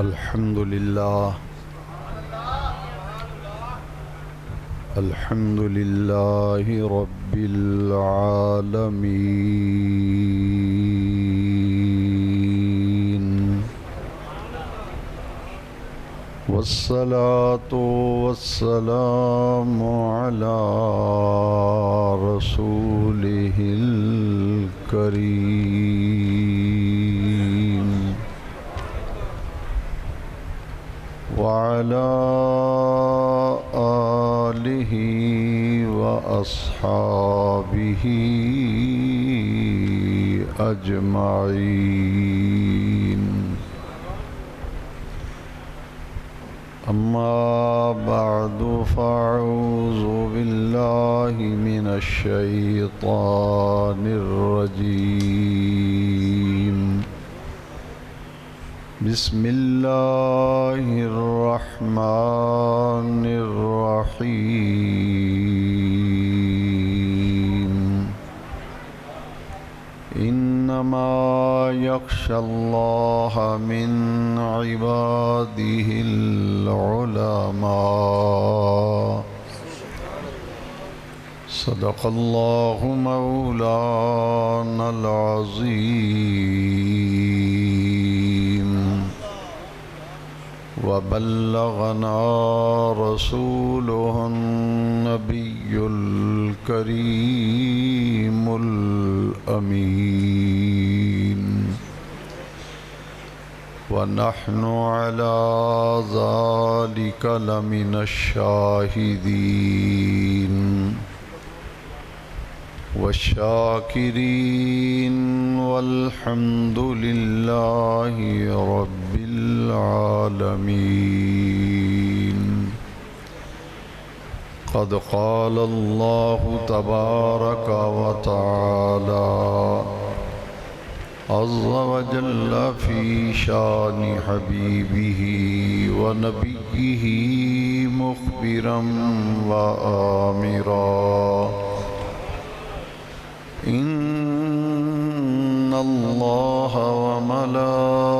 الحمد لله رب العالمين، والصلاة والسلام على رسوله الكريم وعلى آله وأصحابه أجمعين. أما بعد فأعوذ بالله من الشيطان الرجيم. بسم الله الرحمن الرحيم. إنما يخشى الله من عباده العلماء. صدق الله مولانا العظيم، وبلغنا رسوله النبي الكريم الأمين، ونحن على ذلك لمن الشاهدين والشاكرين، والحمد لله رب العالمين. قد قال الله تبارك وتعالى عز وجل في شان حبيبه ونبيه مخبرا وآمرا: إن الله وملائكته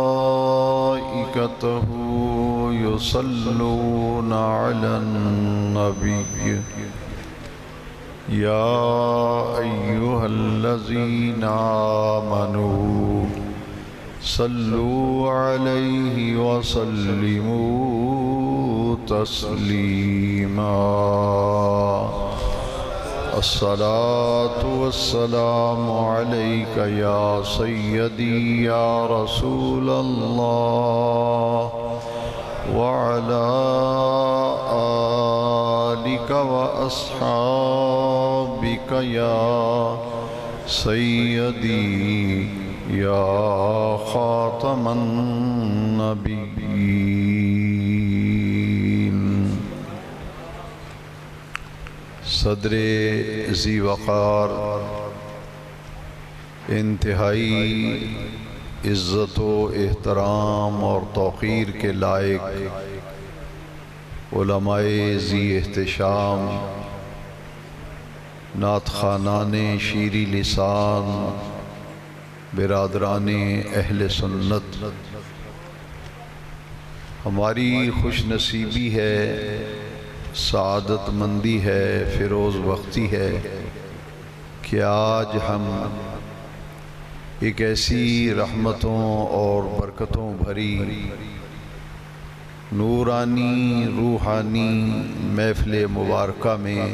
يصلون على النبي يا أيها الذين آمنوا صلوا عليه وسلموا تسليما. الصلاة والسلام عليك يا سيدي يا رسول الله، وعلى آلك وأصحابك يا سيدي يا خاتم النبيين. صدر ذی وقار، انتہائی عزت و احترام اور توقیر کے لائق علماء ذی احتشام، نعت خوانان شیریں لسان، برادران اہل سنت، ہماری خوش نصیبی ہے، سعادت مندی ہے، فیروز بختی ہے کہ آج ہم ایک ایسی رحمتوں اور برکتوں بھری نورانی روحانی محفل مبارکہ میں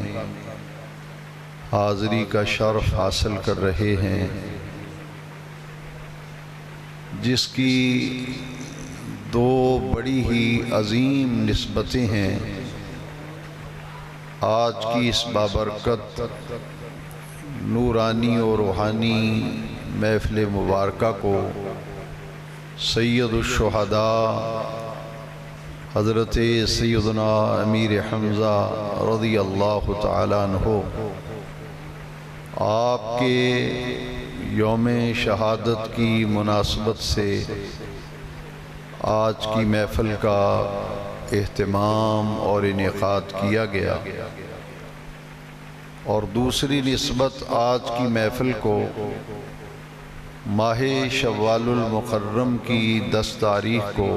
حاضری کا شرف حاصل کر رہے ہیں، جس کی دو بڑی ہی عظیم نسبتیں ہیں. آج کی اس بابرکت نورانی اور روحانی محفل مبارکہ کو سید الشہداء حضرت سیدنا امیر حمزہ رضی اللہ تعالیٰ عنہ آپ کے یوم شہادت کی مناسبت سے آج کی محفل کا اہتمام اور انعقاد کیا گیا، اور دوسری نسبت آج کی محفل کو ماہ شوال المکرم کی 10 تاریخ کو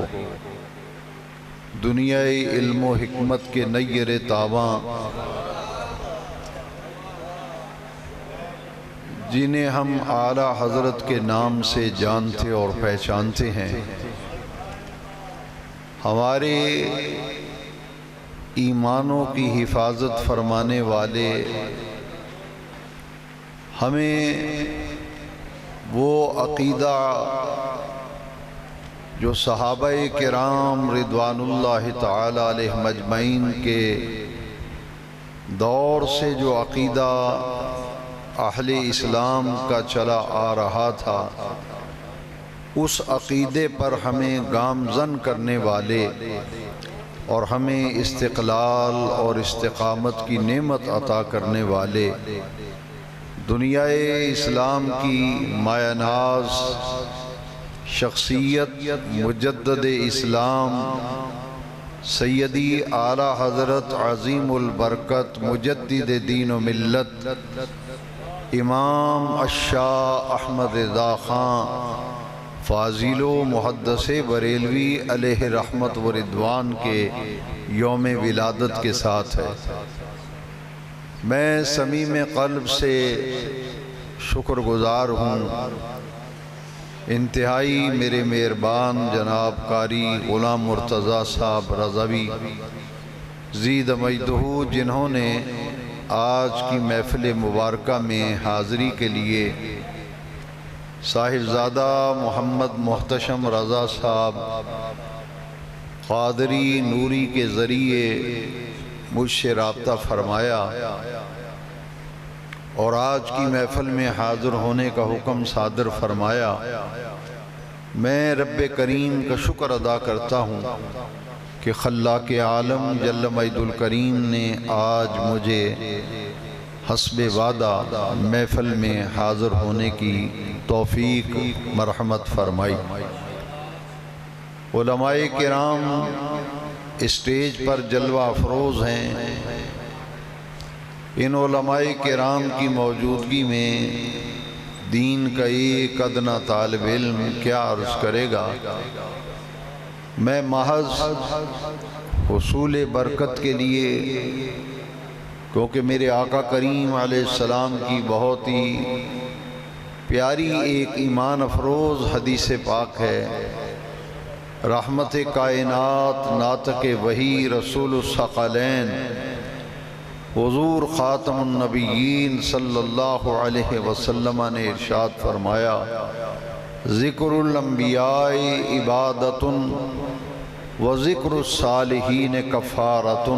دنیائے علم و حکمت کے نیر تاباں، جنہیں ہم اعلیٰ حضرت کے نام سے جانتے اور پہچانتے ہیں، ہمارے ایمانوں کی حفاظت فرمانے والے، ہمیں وہ عقیدہ جو صحابہ کرام رضوان اللہ تعالی علیہم اجمعین کے دور سے جو عقیدہ اہل اسلام کا چلا آ رہا تھا، اس عقیدے پر ہمیں گامزن کرنے والے اور ہمیں استقلال اور استقامت کی نعمت عطا کرنے والے دنیائے اسلام کی مایہ ناز شخصیت مجدد اسلام سیدی اعلیٰ حضرت عظیم البرکت مجدد دین و ملت امام الشاہ احمد رضا خان فاضل و محدث بریلوی علیہ رحمت و رضوان کے یوم ولادت کے ساتھ ہے۔ میں صمیم قلب سے شکر گزار ہوں انتہائی میرے مہربان جناب قاری غلام مرتضیٰ صاحب رضوی زید مجدہ، جنہوں نے آج کی محفل مبارکہ میں حاضری کے لیے صاحبزادہ محمد محتشم رضا صاحب قادری نوری کے ذریعے مجھ سے رابطہ فرمایا اور آج کی محفل میں حاضر ہونے کا حکم صادر فرمایا۔ میں رب کریم کا شکر ادا کرتا ہوں کہ خلاق عالم جل مجد الکریم نے آج مجھے حسب وعدہ محفل میں حاضر ہونے کی توفیق مرحمت فرمائی۔ علماء کرام اسٹیج پر جلوہ افروز ہیں، ان علماء کرام کی موجودگی میں دین کا ایک ادنا طالب علم کیا عرض کرے گا۔ میں محض حصول برکت کے لیے، کیونکہ میرے آقا کریم علیہ السلام کی بہت ہی پیاری ایک ایمان افروز حدیث پاک ہے، رحمت کائنات ناطق وحی رسول الثقلین حضور خاتم النبیین صلی اللہ علیہ وسلم نے ارشاد فرمایا، ذکر الانبیاء عبادت و ذکر الصالحین کفارت۔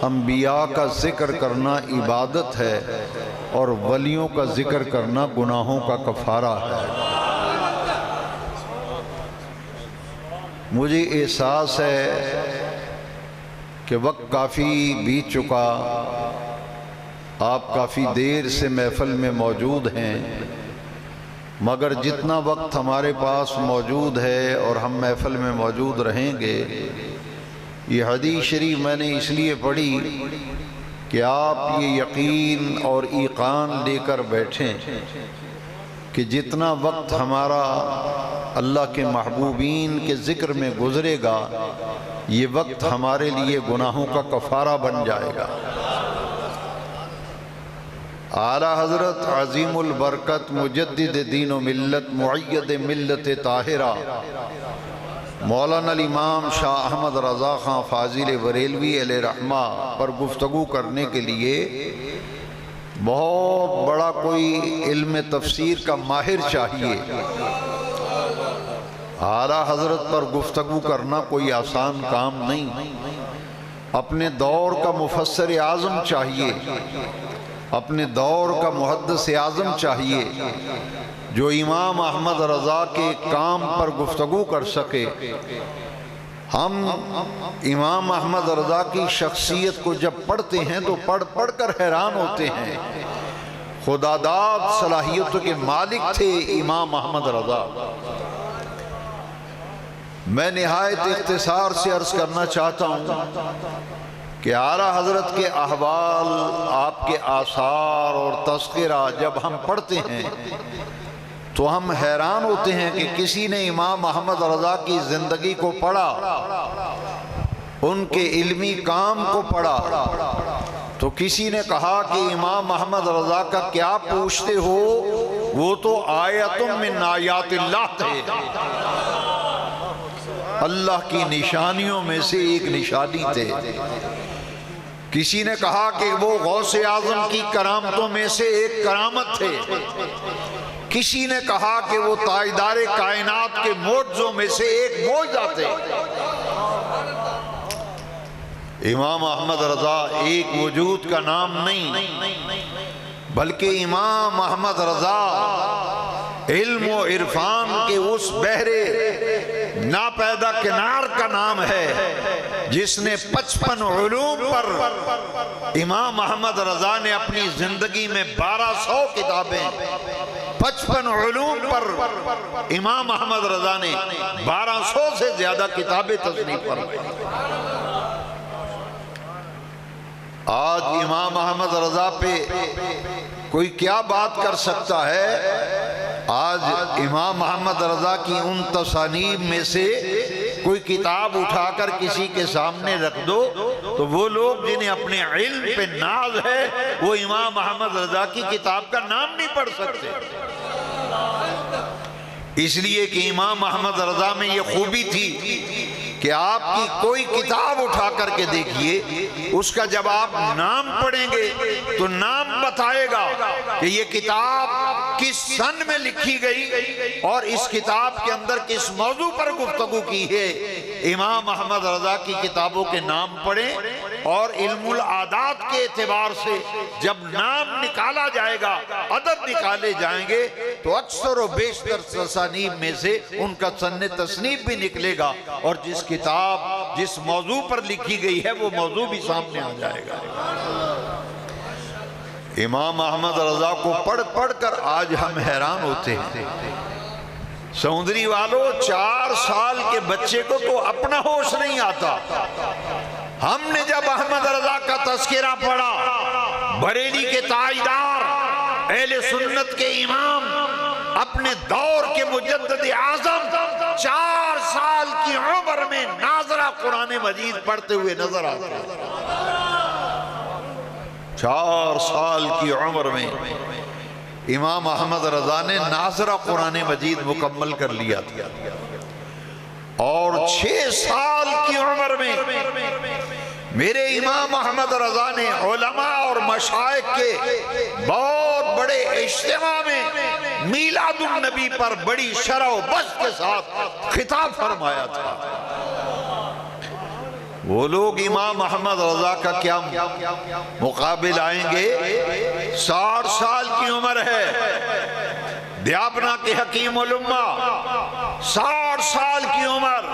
انبیاء کا ذکر کرنا عبادت ہے اور ولیوں کا ذکر کرنا گناہوں کا کفارہ ہے۔ مجھے احساس ہے کہ وقت کافی بیت چکا، آپ کافی دیر سے محفل میں موجود ہیں، مگر جتنا وقت ہمارے پاس موجود ہے اور ہم محفل میں موجود رہیں گے، یہ حدیث شریف میں نے اس لیے پڑھی کہ آپ یہ یقین اور ایقان لے کر بیٹھیں کہ جتنا وقت ہمارا اللہ کے محبوبین کے ذکر میں گزرے گا، یہ وقت ہمارے لیے گناہوں کا کفارہ بن جائے گا۔ اعلیٰ حضرت عظیم البرکت مجدد دین و ملت معید ملت طاہرہ مولانا الامام شاہ احمد رضا خان فاضل بریلوی علیہ رحمہ پر گفتگو کرنے کے لیے بہت بڑا کوئی علم تفسیر کا ماہر چاہیے۔ اعلیٰ حضرت پر گفتگو کرنا کوئی آسان کام نہیں، اپنے دور کا مفسر اعظم چاہیے، اپنے دور کا محدث اعظم چاہیے جو امام احمد رضا کے کام پر گفتگو کر سکے۔ ہم امام احمد رضا کی شخصیت کو جب پڑھتے ہیں تو پڑھ کر حیران ہوتے ہیں، خدا داد صلاحیتوں کے مالک تھے امام احمد رضا۔ میں نہایت اختصار سے عرض کرنا چاہتا ہوں کہ اعلیٰ حضرت کے احوال، آپ کے آثار اور تذکرہ جب ہم پڑھتے ہیں تو ہم حیران ہوتے ہیں کہ کسی نے امام احمد رضا کی زندگی کو پڑھا ان کے علمی کام کو پڑھا تو کسی نے کہا کہ امام احمد رضا کا کیا پوچھتے ہو، وہ تو آیت من آیات اللہ تھے، اللہ کی نشانیوں میں سے ایک نشانی تھے۔ کسی نے کہا کہ وہ غوث اعظم کی کرامتوں میں سے ایک کرامت تھے، کسی نے کہا کہ وہ تاجدار کائنات کے معجزوں میں سے ایک معجزہ تھے۔ امام احمد رضا ایک وجود کا نام نہیں، بلکہ امام احمد رضا علم و عرفان کے اس بحر ناپیدا کنار کا نام ہے جس نے 55 علوم پر امام احمد رضا نے اپنی زندگی میں 1200 کتابیں، 55 علوم پر امام احمد رضا نے 1200 سے زیادہ کتابیں تصنیف فرمائیں۔ آج امام احمد رضا پہ کوئی کیا بات کر سکتا ہے؟ آج امام احمد رضا کی ان تصانیف میں سے کوئی کتاب اٹھا کر کسی کے سامنے رکھ دو تو وہ لوگ جنہیں اپنے علم پہ ناز ہے وہ امام احمد رضا کی کتاب کا نام نہیں پڑھ سکتے، اس لیے کہ امام احمد رضا میں یہ خوبی تھی کہ آپ کی کوئی کتاب اٹھا کر کے دیکھیے، اس کا جب آپ نام پڑھیں گے تو نام بتائے گا کہ یہ کتاب کس سن میں لکھی گئی اور اس کتاب کے اندر کس موضوع پر گفتگو کی ہے۔ امام احمد رضا کی کتابوں کے نام پڑھیں اور علم العادات کے اعتبار سے جب نام نکالا جائے گا، عدد نکالے جائیں گے تو اکثر و بیشتر تصانیف میں سے ان کا سن تصنیف بھی نکلے گا اور جس کتاب جس موضوع پر لکھی گئی ہے وہ موضوع بھی سامنے آ جائے گا۔ امام احمد رضا کو پڑھ پڑھ کر آج ہم حیران ہوتے ہیں۔ سمندری والوں، 4 سال کے بچے کو تو اپنا ہوش نہیں آتا۔ ہم نے جب احمد رضا کا تذکرہ پڑھا، بریلی کے تاجدار، اہل سنت کے امام، اپنے دور کے مجدد اعظم، 4 سال کی عمر میں ناظرہ قرآن مجید پڑھتے ہوئے نظر آتے ہیں۔ 4 سال کی عمر میں امام احمد رضا نے ناظرہ قرآن مجید مکمل کر لیا تھا، اور 6 سال کی عمر میں میرے امام احمد رضا نے علماء اور مشائخ کے بہت بڑے اجتماع میں میلاد النبی پر بڑی شرح و بسط کے ساتھ خطاب فرمایا تھا۔ وہ لوگ امام احمد رضا کا کیا مقابل آئیں گے؟ 60 سال کی عمر ہے، دیابنا کے حکیم الامہ، 60 سال کی عمر،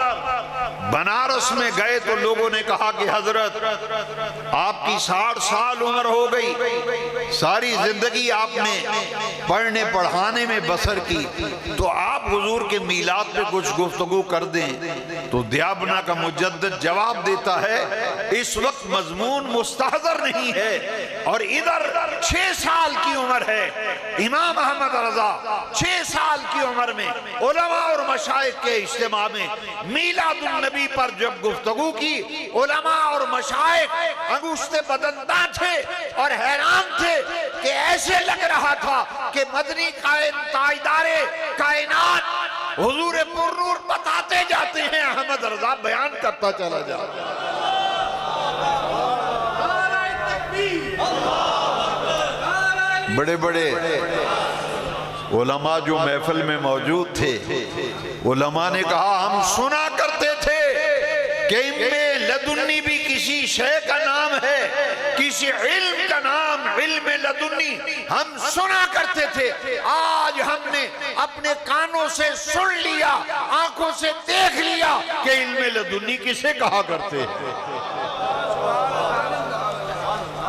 بنارس میں گئے تو لوگوں نے کہا کہ حضرت آپ کی 60 سال عمر ہو گئی، ساری زندگی آپ نے پڑھنے پڑھانے میں بسر کی، تو آپ حضور کے میلاد پہ کچھ گفتگو کر دیں۔ تو دیابنا کا مجدد جواب دیتا ہے اس وقت مضمون مستحضر نہیں ہے، اور ادھر 6 سال کی عمر ہے امام احمد رضا، 6 سال کی عمر میں علماء اور مشائخ کے اجتماع میں میلاد النبی پر جب گفتگو کی، علماء اور مشائخ انگشت بدنداں تھے اور حیران تھے کہ ایسے لگ رہا تھا کہ مدنی تاجدار کائنات حضور پر نور بتاتے جاتے ہیں، احمد رضا بیان کرتا چلا جاتا ہے۔ بڑے بڑے علماء جو محفل میں موجود تھے، علماء نے کہا ہم سنا کرتے تھے کہ علم لدنی بھی کسی شے کا نام ہے، کسی علم کا نام علم لدنی ہم سنا کرتے تھے، آج ہم نے اپنے کانوں سے سن لیا، آنکھوں سے دیکھ لیا کہ علم لدنی کسے کہا کرتے ہیں۔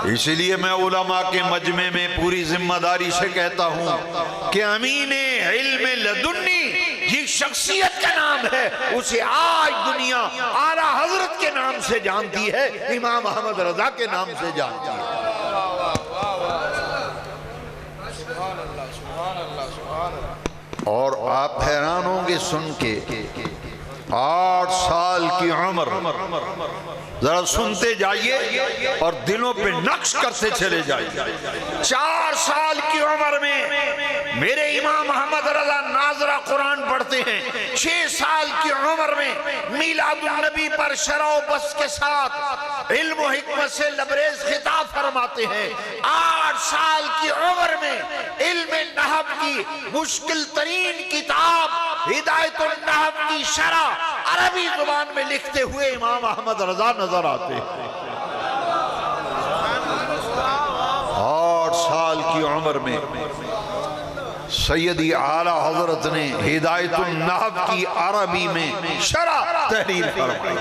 اسی لیے میں علماء کے مجمع میں پوری ذمہ داری سے کہتا ہوں کہ امین علم لدنی جس شخصیت کا نام ہے اسے آج دنیا اعلیٰ حضرت کے نام سے جانتی ہے، امام احمد رضا کے نام سے جانتی ہے۔ اور آپ حیران ہوں گے سن کے 8 سال کی عمر، ذرا سنتے جائیے اور دلوں پہ نقش کرتے چلے جائیے۔ 4 سال کی عمر میں میرے امام محمد رضا ناظرہ قرآن پڑھتے ہیں۔ 6 سال کی عمر میں میلاد النبی پر شرح و بس کے ساتھ علم و حکمت سے لبریز خطاب فرماتے ہیں۔ 8 سال کی عمر میں علم نحو کی مشکل ترین کتاب ہدایت النحو کی شرح عربی زبان میں لکھتے ہوئے امام احمد رضا نظر آتے ہیں۔ 8 سال کی عمر میں سیدی اعلیٰ حضرت نے ہدایت النحو کی عربی میں شرح تحریر فرمائی۔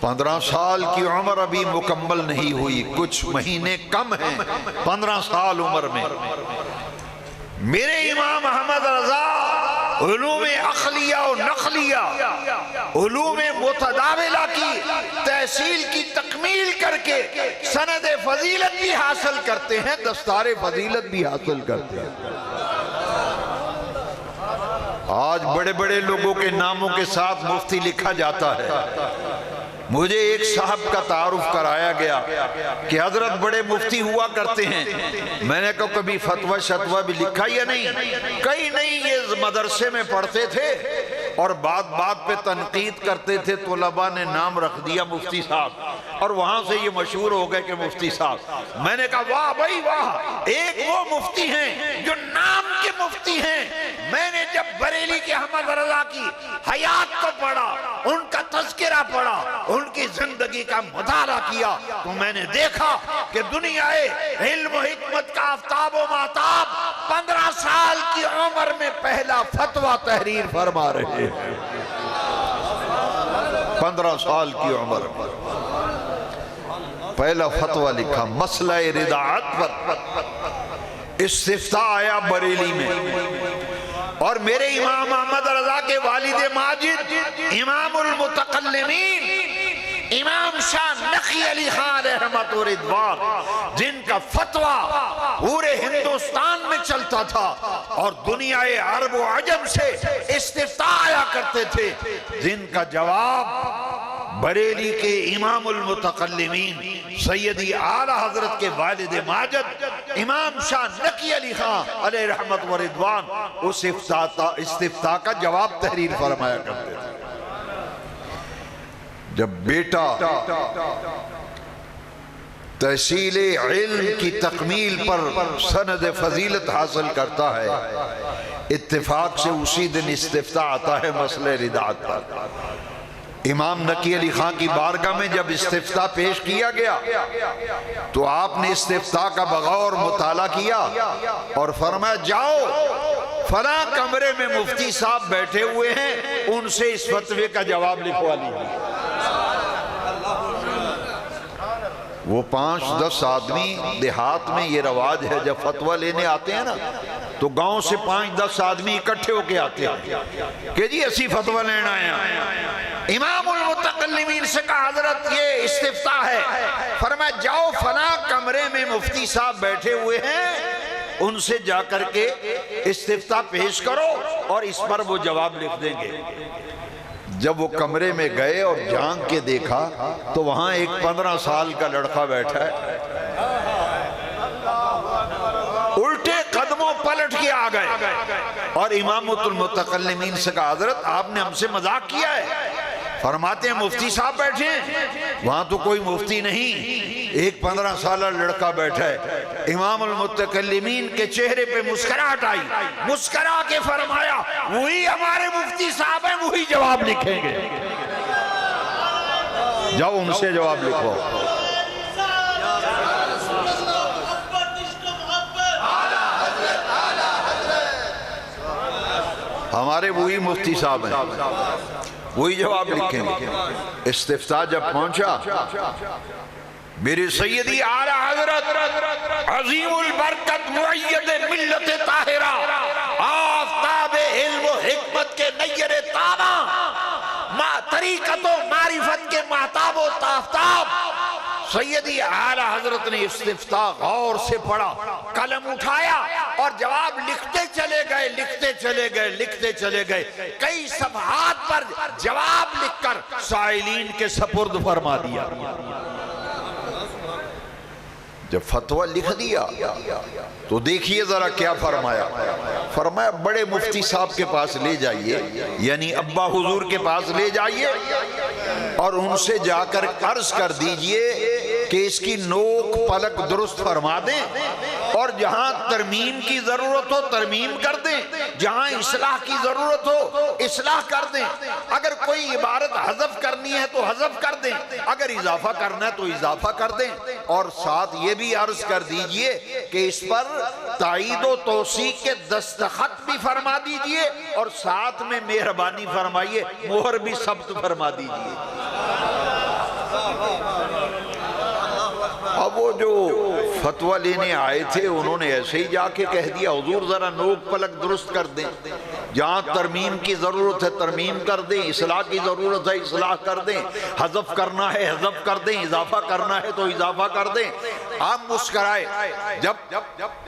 15 سال کی عمر ابھی مکمل نہیں ہوئی، کچھ مہینے کم ہیں 15 سال عمر میں میرے امام احمد رضا علوم عقلیہ و نقلیہ، علوم متداولہ کی تحصیل کی تکمیل کر کے سند فضیلت بھی حاصل کرتے ہیں، دستار فضیلت بھی حاصل کرتے ہیں۔ آج بڑے بڑے لوگوں کے ناموں کے ساتھ مفتی لکھا جاتا ہے۔ مجھے ایک صاحب کا تعارف کرایا گیا کہ حضرت بڑے مفتی ہوا کرتے ہیں۔ میں نے کہا کبھی فتویٰ شتویٰ بھی لکھا یا نہیں؟ کہیں نہیں، یہ مدرسے میں پڑھتے تھے اور بات بات پہ تنقید کرتے تھے، طلباء نے نام رکھ دیا مفتی صاحب اور وہاں سے یہ مشہور ہو گئے کہ مفتی صاحب۔ میں نے کہا واہ بھائی واہ، ایک وہ مفتی ہیں جو نام کے مفتی ہیں۔ میں نے جب بریلی کے احمد رضا کی حیات کو پڑھا، ان کا تذکرہ پڑھا، ان کی زندگی کا مطالعہ کیا تو میں نے دیکھا کہ دنیا علم و حکمت کا آفتاب و مہتاب 15 سال کی عمر میں پہلا فتویٰ تحریر فرما رہے ہیں۔ 15 سال کی عمر پہلا فتویٰ لکھا، مسئلہ رضاعت پر استفتاء آیا بریلی میں، اور میرے امام احمد رضا کے والد ماجد امام المتکلمین امام شاہ نقی علی خان رحمت و رضوان، جن کا فتویٰ پورے ہندوستان میں چلتا تھا اور دنیا عرب و عجم سے استفتاء آیا کرتے تھے، جن کا جواب بریلی کے امام المتکلمین سیدی اعلیٰ حضرت کے والد ماجد امام شاہ نقی علی خان علیہ رحمت و رضوان اس استفتاء کا جواب تحریر فرمایا کرتے تھے۔ جب بیٹا تحصیل علم کی تکمیل پر سند فضیلت حاصل کرتا ہے، اتفاق سے اسی دن استفتاء آتا ہے مسئلہ رضاعت پر۔ امام نقی علی خان کی بارگاہ میں جب استفتاء پیش کیا گیا تو آپ نے استفتاء کا بغور مطالعہ کیا اور فرمایا جاؤ فلاں کمرے میں مفتی صاحب بیٹھے ہوئے ہیں، ان سے اس فتوے کا جواب لکھوا لیجیے۔ وہ 5-10 آدمی، دیہات میں یہ رواج ہے جب فتویٰ لینے آتے ہیں نا تو گاؤں سے 5-10 آدمی اکٹھے ہو کے آتے ہیں کہ جی اسی فتویٰ لینا ہے۔ امام المتکلمین سے کہا حضرت یہ استفتاء ہے، فرمایا جاؤ فلاں کمرے میں مفتی صاحب بیٹھے ہوئے ہیں، ان سے جا کر کے استفتاء پیش کرو اور اس پر وہ جواب لکھ دیں گے۔ جب وہ کمرے میں گئے اور جھانک کے دیکھا تو وہاں ایک 15 سال کا لڑکا بیٹھا ہے، الٹے قدموں پلٹ کے آ گئے اور امامت المتکلمین سے کہا حضرت آپ نے ہم سے مذاق کیا ہے؟ فرماتے ہیں مفتی صاحب بیٹھے ہیں، وہاں تو کوئی مفتی نہیں، ایک 15 سالہ لڑکا بیٹھا ہے۔ امام المتکلمین کے چہرے پہ مسکراہٹ آئی، مسکرا کے فرمایا وہی ہمارے مفتی صاحب ہیں، وہی جواب لکھیں گے، جاؤ ان سے جواب لکھو۔ ہمارے وہی مفتی صاحب ہیں، وہی جواب لکھیں گے۔ استفتاء جب پہنچا، میرے سیدی اعلیٰ حضرت عظیم البرکت معید ملت طاہرہ، آفتاب علم و حکمت کے نیر تاباں، طریقت و معرفت کے مہتاب و تافتاب، سیدی اعلیٰ حضرت نے استفتاء غور سے پڑھا، قلم اٹھایا اور جواب لکھتے چلے گئے، لکھتے چلے گئے، لکھتے چلے گئے، کئی صفحات پر جواب لکھ کر سائلین کے سپرد فرما دیا۔ جب فتویٰ لکھ دیا تو دیکھیے ذرا کیا فرمایا۔ فرمایا بڑے مفتی صاحب کے پاس لے جائیے، یعنی ابا حضور کے پاس لے جائیے، اور ان سے جا کر عرض کر دیجئے کہ اس کی نوک پلک درست فرما دیں، اور جہاں ترمیم کی ضرورت ہو ترمیم کر دیں، جہاں اصلاح کی ضرورت ہو اصلاح کر دیں، اگر کوئی عبارت حذف کرنی ہے تو حذف کر دیں، اگر اضافہ کرنا ہے تو اضافہ کر دیں، اور ساتھ یہ بھی عرض کر دیجئے کہ اس پر تائید و توثیق کے دستخط بھی فرما دیجئے، اور ساتھ میں مہربانی فرمائیے مہر بھی ثبت فرما دیجئے۔ اب وہ جو فتویٰ لینے آئے تھے انہوں نے ایسے ہی جا کے کہہ دیا حضور ذرا نوک پلک درست کر دیں، جہاں ترمیم کی ضرورت ہے ترمیم کر دیں، اصلاح کی ضرورت ہے اصلاح کر دیں، حذف کرنا ہے حذف کر دیں، اضافہ کرنا ہے تو اضافہ کر دیں۔ آپ مسکرائے۔ جب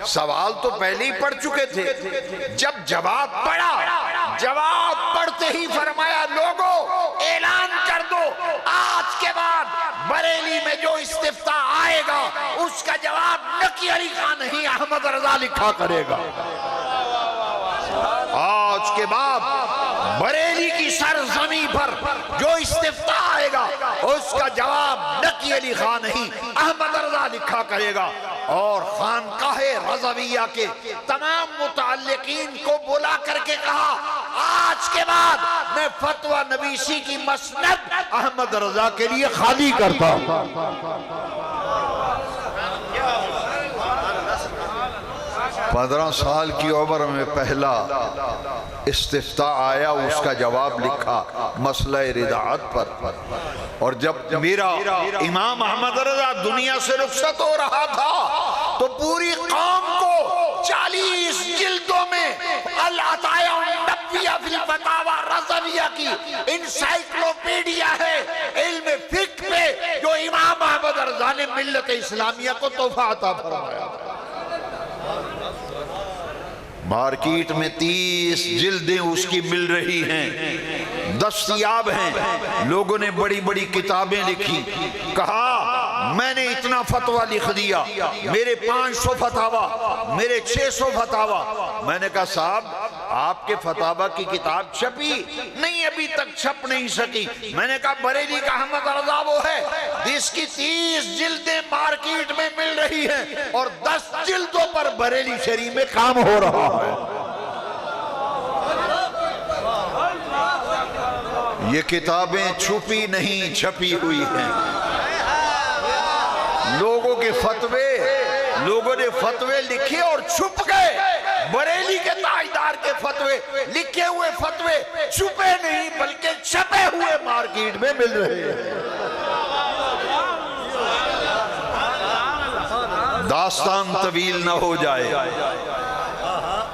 سوال تو پہلے ہی پڑھ چکے تھے، جب جواب پڑھا، جواب پڑھتے ہی فرمایا لوگو اعلان کر دو آج کے بعد بریلی میں جو استفتاء آئے گا اس کا جواب نقی علی خان نہیں احمد رضا لکھا کرے گا۔ آج کے بعد بریلی کی سرزمین پر جو استفتاء آئے گا اس کا جواب نقی علی خان نہیں احمد رضا لکھا کرے گا۔ اور خانقاہ رضویہ کے تمام متعلقین کو بلا کر کے کہا آج کے بعد میں فتویٰ نویسی کی مسند احمد رضا کے لیے خالی کرتا ہوں۔ 15 سال کی عمر میں پہلا استفتاء آیا، اس کا جواب لکھا مسئلہ رداعت پر، اور جب میرا امام احمد رضا دنیا سے رخصت ہو رہا تھا تو پوری قوم کو 40 جلدوں میں العطایا النبویہ فی الفتاوی رضویہ کی انسائیکلوپیڈیا ہے علم فقہ پہ جو امام احمد رضا نے ملت اسلامیہ کو تحفہ عطا فرمایا۔ مارکیٹ میں 30 جلدیں اس کی مل رہی ہیں، دستیاب ہیں، لوگوں نے بڑی بڑی کتابیں لکھی۔ کہا میں نے اتنا فتویٰ لکھ دیا، میرے 500 فتاوی، میرے 600 فتاوی۔ میں نے کہا صاحب آپ کے فتاوی کی کتاب چھپی نہیں، ابھی تک چھپ نہیں سکی۔ میں نے کہا بریلی کا احمد رضا وہ ہے جس کی 30 جلدیں مارکیٹ میں مل رہی ہیں اور 10 جلدوں پر بریلی شریف میں کام ہو رہا ہے۔ یہ کتابیں چھپی نہیں چھپی ہوئی ہیں۔ لوگوں کے فتوے، لوگوں نے فتوے لکھے اور چھپ گئے۔ بریلی کے تاجدار کے فتوے، لکھے ہوئے فتوے چھپے نہیں بلکہ چھپے ہوئے مارکیٹ میں مل رہے ہیں۔ داستان طویل نہ ہو جائے،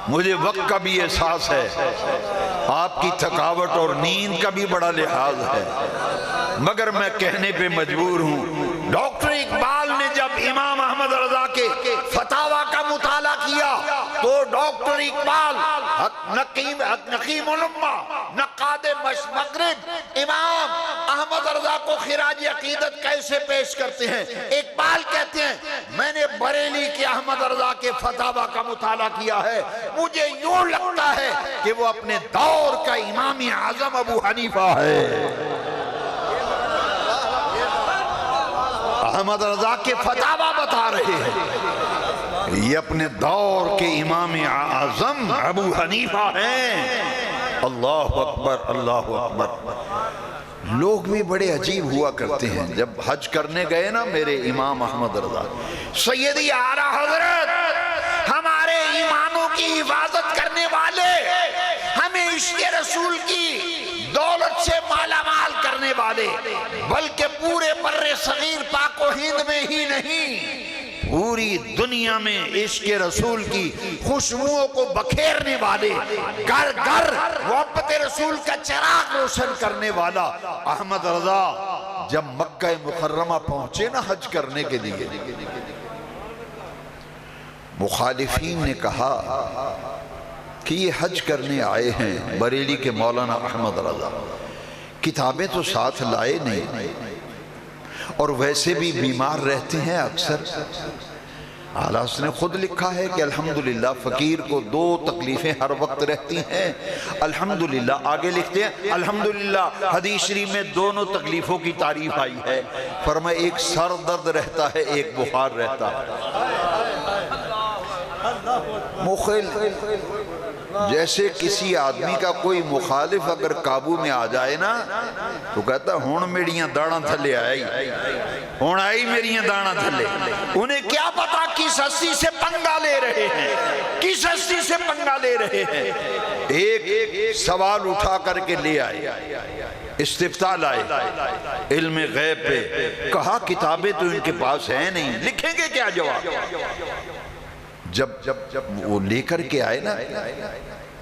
مجھے وقت کا بھی احساس ہے، آپ کی تھکاوٹ اور نیند کا بھی بڑا لحاظ ہے، مگر میں کہنے پہ مجبور ہوں۔ ڈاکٹر اقبال نے جب امام احمد رضا کے فتاوی کا مطالعہ کیا تو ڈاکٹر اقبال نقیم الامہ، نقاد مغرب، امام احمد رضا کو خراج عقیدت کیسے پیش کرتے ہیں؟ اقبال کہتے ہیں میں نے بریلی کے احمد رضا کے فتاوی کا مطالعہ کیا ہے، مجھے یوں لگتا ہے کہ وہ اپنے دور کا امام اعظم ابو حنیفہ ہے۔ احمد رضا کے فتاوی بتا رہے ہیں، یہ اپنے دور کے امام اعظم ابو حنیفہ ہیں۔ اللہ اکبر اللہ اکبر۔ لوگ بھی بڑے عجیب ہوا کرتے ہیں۔ جب حج کرنے گئے نا میرے امام احمد رضا، سیدی اعلیٰ حضرت ہمارے ایمانوں کی حفاظت کرنے والے، ہمیں عشق رسول کی دولت سے مالا مال کرنے والے، بلکہ پورے بر صغیر پاک و ہند میں ہی نہیں پوری دنیا میں عشق رسول کی خوشبوؤں کو بکھیرنے والے، گھر گھر محبت رسول کا چراغ روشن کرنے والا احمد رضا جب مکہ مکرمہ پہنچے نا حج کرنے کے لیے، مخالفین نے کہا کہ یہ حج کرنے آئے ہیں بریلی کے مولانا احمد رضا، کتابیں تو ساتھ لائے نہیں، اور ویسے بھی بیمار رہتے ہیں اکثر۔ اعلیٰ حضرت نے خود لکھا ہے کہ الحمدللہ فقیر کو 2 تکلیفیں ہر وقت رہتی ہیں، الحمدللہ آگے لکھتے ہیں الحمدللہ حدیث شریف میں دونوں تکلیفوں کی تعریف آئی ہے، فرمایا ایک سر درد رہتا ہے، ایک بخار رہتا ہے۔ مخل جیسے کسی آدمی کا کوئی مخالف اگر قابو میں آ جائے نا تو کہتا ہے ہون میڑیاں داڑاں تھلے آئی، ہون آئی میڑیاں داڑاں تھلے۔ انہیں کیا پتا کس ہستی سے پنگا لے رہے ہیں، کس ہستی سے پنگا لے رہے ہیں۔ ایک سوال اٹھا کر کے لے آئے، استفتاء لائے علم غیب پہ، کہا کتابیں تو ان کے پاس ہیں نہیں، لکھیں گے کیا جواب؟ جب وہ لے کر کے آئے نا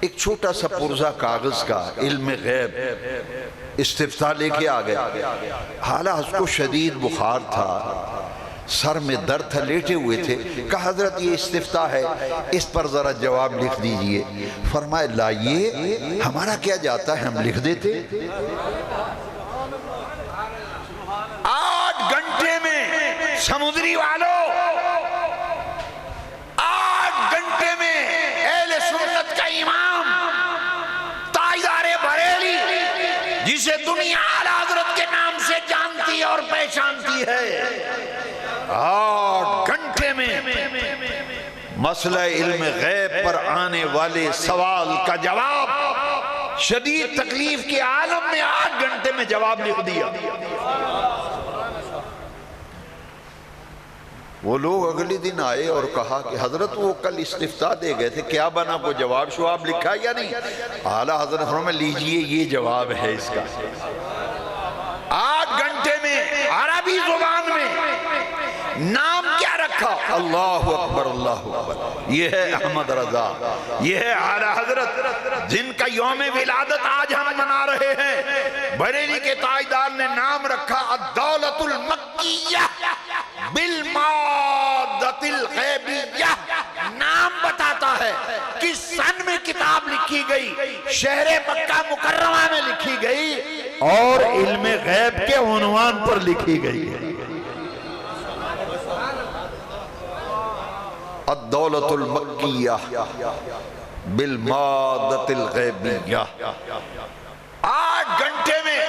ایک چھوٹا سا پرزہ کاغذ کا علم غیب، استفتاء لے کے آ گئے۔ حالانکہ اس کو شدید بخار تھا، سر میں درد تھا، لیٹے ہوئے تھے، کہا حضرت یہ استفتاء ہے، اس پر ذرا جواب لکھ دیجئے۔ فرمایا لائیے، ہمارا کیا جاتا ہے، ہم لکھ دیتے۔ 8 گھنٹے میں سمندری والوں، 8 گھنٹے میں اہل سنت کا امام تاجدار بریلی جسے دنیا اعلیٰ حضرت کے نام سے جانتی اور پہچانتی ہے، 8 گھنٹے میں مسئلہ علم غیب پر آنے والے سوال کا جواب، شدید تکلیف کے عالم میں 8 گھنٹے میں جواب لکھ دیا۔ وہ لوگ اگلی دن آئے اور کہا کہ حضرت وہ کل استفتاء دے گئے تھے، کیا بنا، کو جواب شواب لکھا یا نہیں؟ اعلیٰ حضرت فرمایا لیجئے یہ جواب ہے اس کا۔ 8 گھنٹے میں عربی زبان میں نام کیا رکھا؟ اللہ اکبر اللہ اکبر، یہ ہے احمد رضا، یہ ہے اعلیٰ حضرت جن کا یوم ولادت آج ہم منا رہے ہیں۔ بریلی کے تاجدار نے نام رکھا الدولت المکیہ بالمادت الغیبیہ۔ نام بتاتا ہے کس سن میں کتاب لکھی گئی، شہر مکہ مکرمہ میں لکھی گئی اور علم غیب کے عنوان پر لکھی گئی ہے۔ الدولت المکیہ بالمادت الغیبیہ۔ 8 گھنٹے میں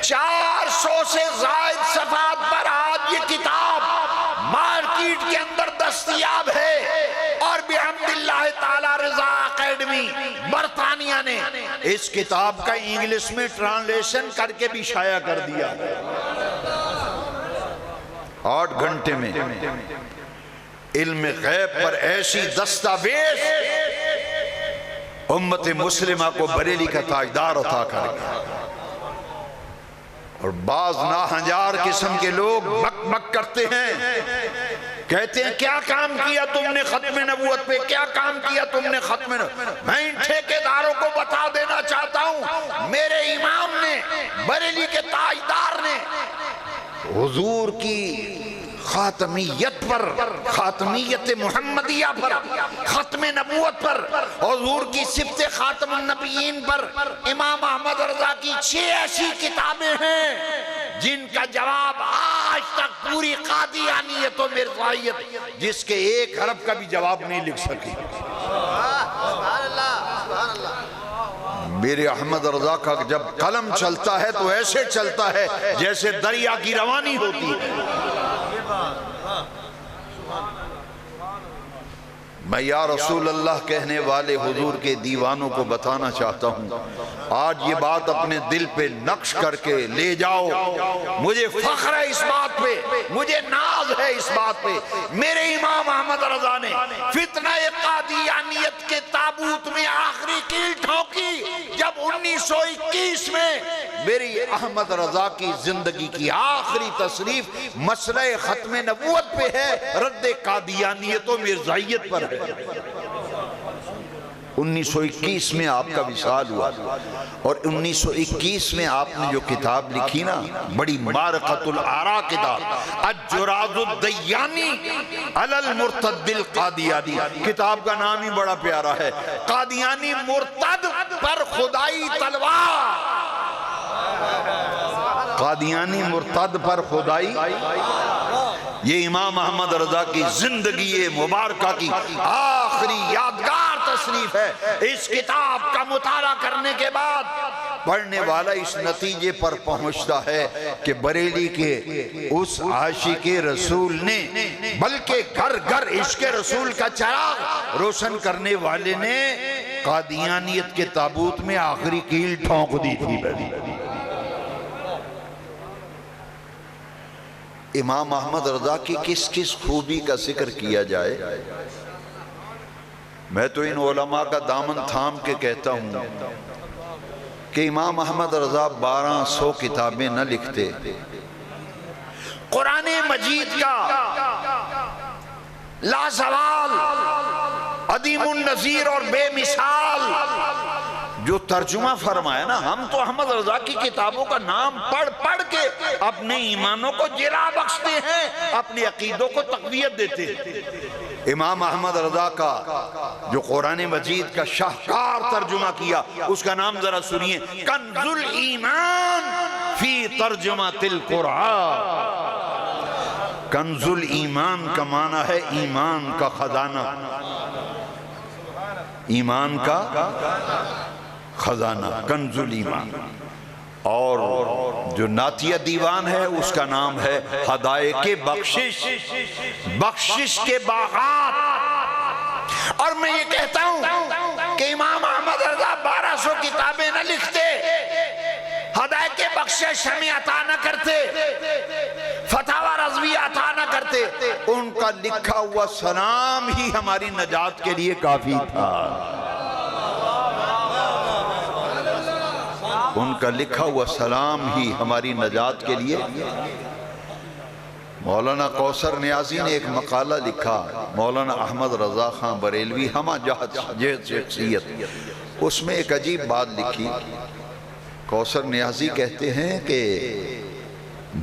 400 سے زائد صفحات پر آج یہ کتاب مارکیٹ کے اندر دستیاب ہے، اور بحمد اللہ تعالی رضا اکیڈمی برطانیہ نے اس کتاب کا انگلش میں ٹرانسلیشن کر کے بھی شائع کر دیا۔ 8 گھنٹے میں علم غیب پر ایسی دستاویز امت مسلمہ کو بریلی کا تاجدار عطا کر گیا۔ اور بعض ناہنجار قسم کے لوگ بک بک کرتے ہیں، کہتے ہیں کیا کام کیا تم نے ختم نبوت پہ، کیا کام کیا تم نے ختم نبوت۔ میں ان ٹھیکیداروں کو بتا دینا چاہتا ہوں، میرے امام نے، بریلی کے تاجدار نے حضور کی خاتمیت پر، خاتمیت محمدیہ پر، ختم نبوت پر، حضور کی صفت خاتم النبیین پر، امام احمد رضا کی 6 ایسی کتابیں ہیں جن کا جواب آج تک پوری قادیانیت و مرزائیت جس کے 1 حرف کا بھی جواب نہیں لکھ سکی۔ میرے احمد رضا کا جب قلم چلتا ہے تو ایسے چلتا ہے جیسے دریا کی روانی ہوتی ہے۔ میں یا رسول اللہ کہنے والے حضور کے دیوانوں کو بتانا چاہتا ہوں، آج یہ بات اپنے دل پہ نقش کر کے لے جاؤ۔ مجھے فخر ہے اس بات پہ، مجھے ناز ہے اس بات پہ، میرے امام احمد رضا نے فتنہ قادیانیت کے تابوت میں آخری کیل ٹھوکی جب 1921 میں میری احمد رضا کی زندگی کی آخری تصریف مسئلہ ختم نبوت پہ ہے، رد قادیانیت و مرزائیت پر ہے۔ 1921 میں آپ کا وصال ہوا، اور 1921 میں آپ نے جو کتاب لکھی نا، بڑی معرکۃ الآراء کتاب، الجراذ الدیانی علی المرتد القادیانی، کتاب کا نام ہی بڑا پیارا ہے، قادیانی مرتد پر خدائی تلوار، قادیانی مرتد پر خدائی۔ یہ امام احمد رضا کی زندگی مبارکہ کی آخری یادگار تصنیف ہے۔ اس کتاب کا مطالعہ کرنے کے بعد پڑھنے والا اس نتیجے پر پہنچتا ہے کہ بریلی کے اس عاشق رسول نے، بلکہ گھر گھر عشق رسول کا چراغ روشن کرنے والے نے قادیانیت کے تابوت میں آخری کیل ٹھونک دی تھی۔ امام احمد رضا کی کس کس خوبی کا ذکر کیا جائے؟ میں تو ان علماء کا دامن تھام کے کہتا ہوں کہ امام احمد رضا 1200 کتابیں نہ لکھتے، قرآن مجید کا لازوال، عدیم النظیر اور بے مثال جو ترجمہ فرمایا نا، ہم تو احمد رضا کی کتابوں کا نام پڑھ پڑھ کے اپنے ایمانوں کو جلا بخشتے ہیں، اپنے عقیدوں کو تقویت دیتے ہیں۔ امام احمد رضا کا جو قرآن مجید کا شاہکار ترجمہ کیا، اس کا نام ذرا سنیے، کنز الایمان فی ترجمۃ القرآن۔ کنز الایمان کا معنی ہے ایمان کا خزانہ، ایمان کا خزانہ، کنز الایمان۔ اور جو نعتیہ دیوان ہے اس کا نام ہے ہدایق بخشش، بخشش کے باغات۔ اور میں یہ کہتا ہوں کہ امام احمد رضا 1200 کتابیں نہ لکھتے، ہدایق بخشش ہمیں عطا نہ کرتے، فتاوی رضویہ عطا نہ کرتے، ان کا لکھا ہوا سلام ہی ہماری نجات کے لیے کافی تھا۔ ان کا لکھا ہوا سلام ہی ہماری نجات کے لیے۔ مولانا کوثر نیازی نے ایک مقالہ لکھا، مولانا احمد رضا خان بریلوی ہمہ جہت شخصیت، اس میں ایک عجیب بات لکھی۔ کوثر نیازی کہتے ہیں کہ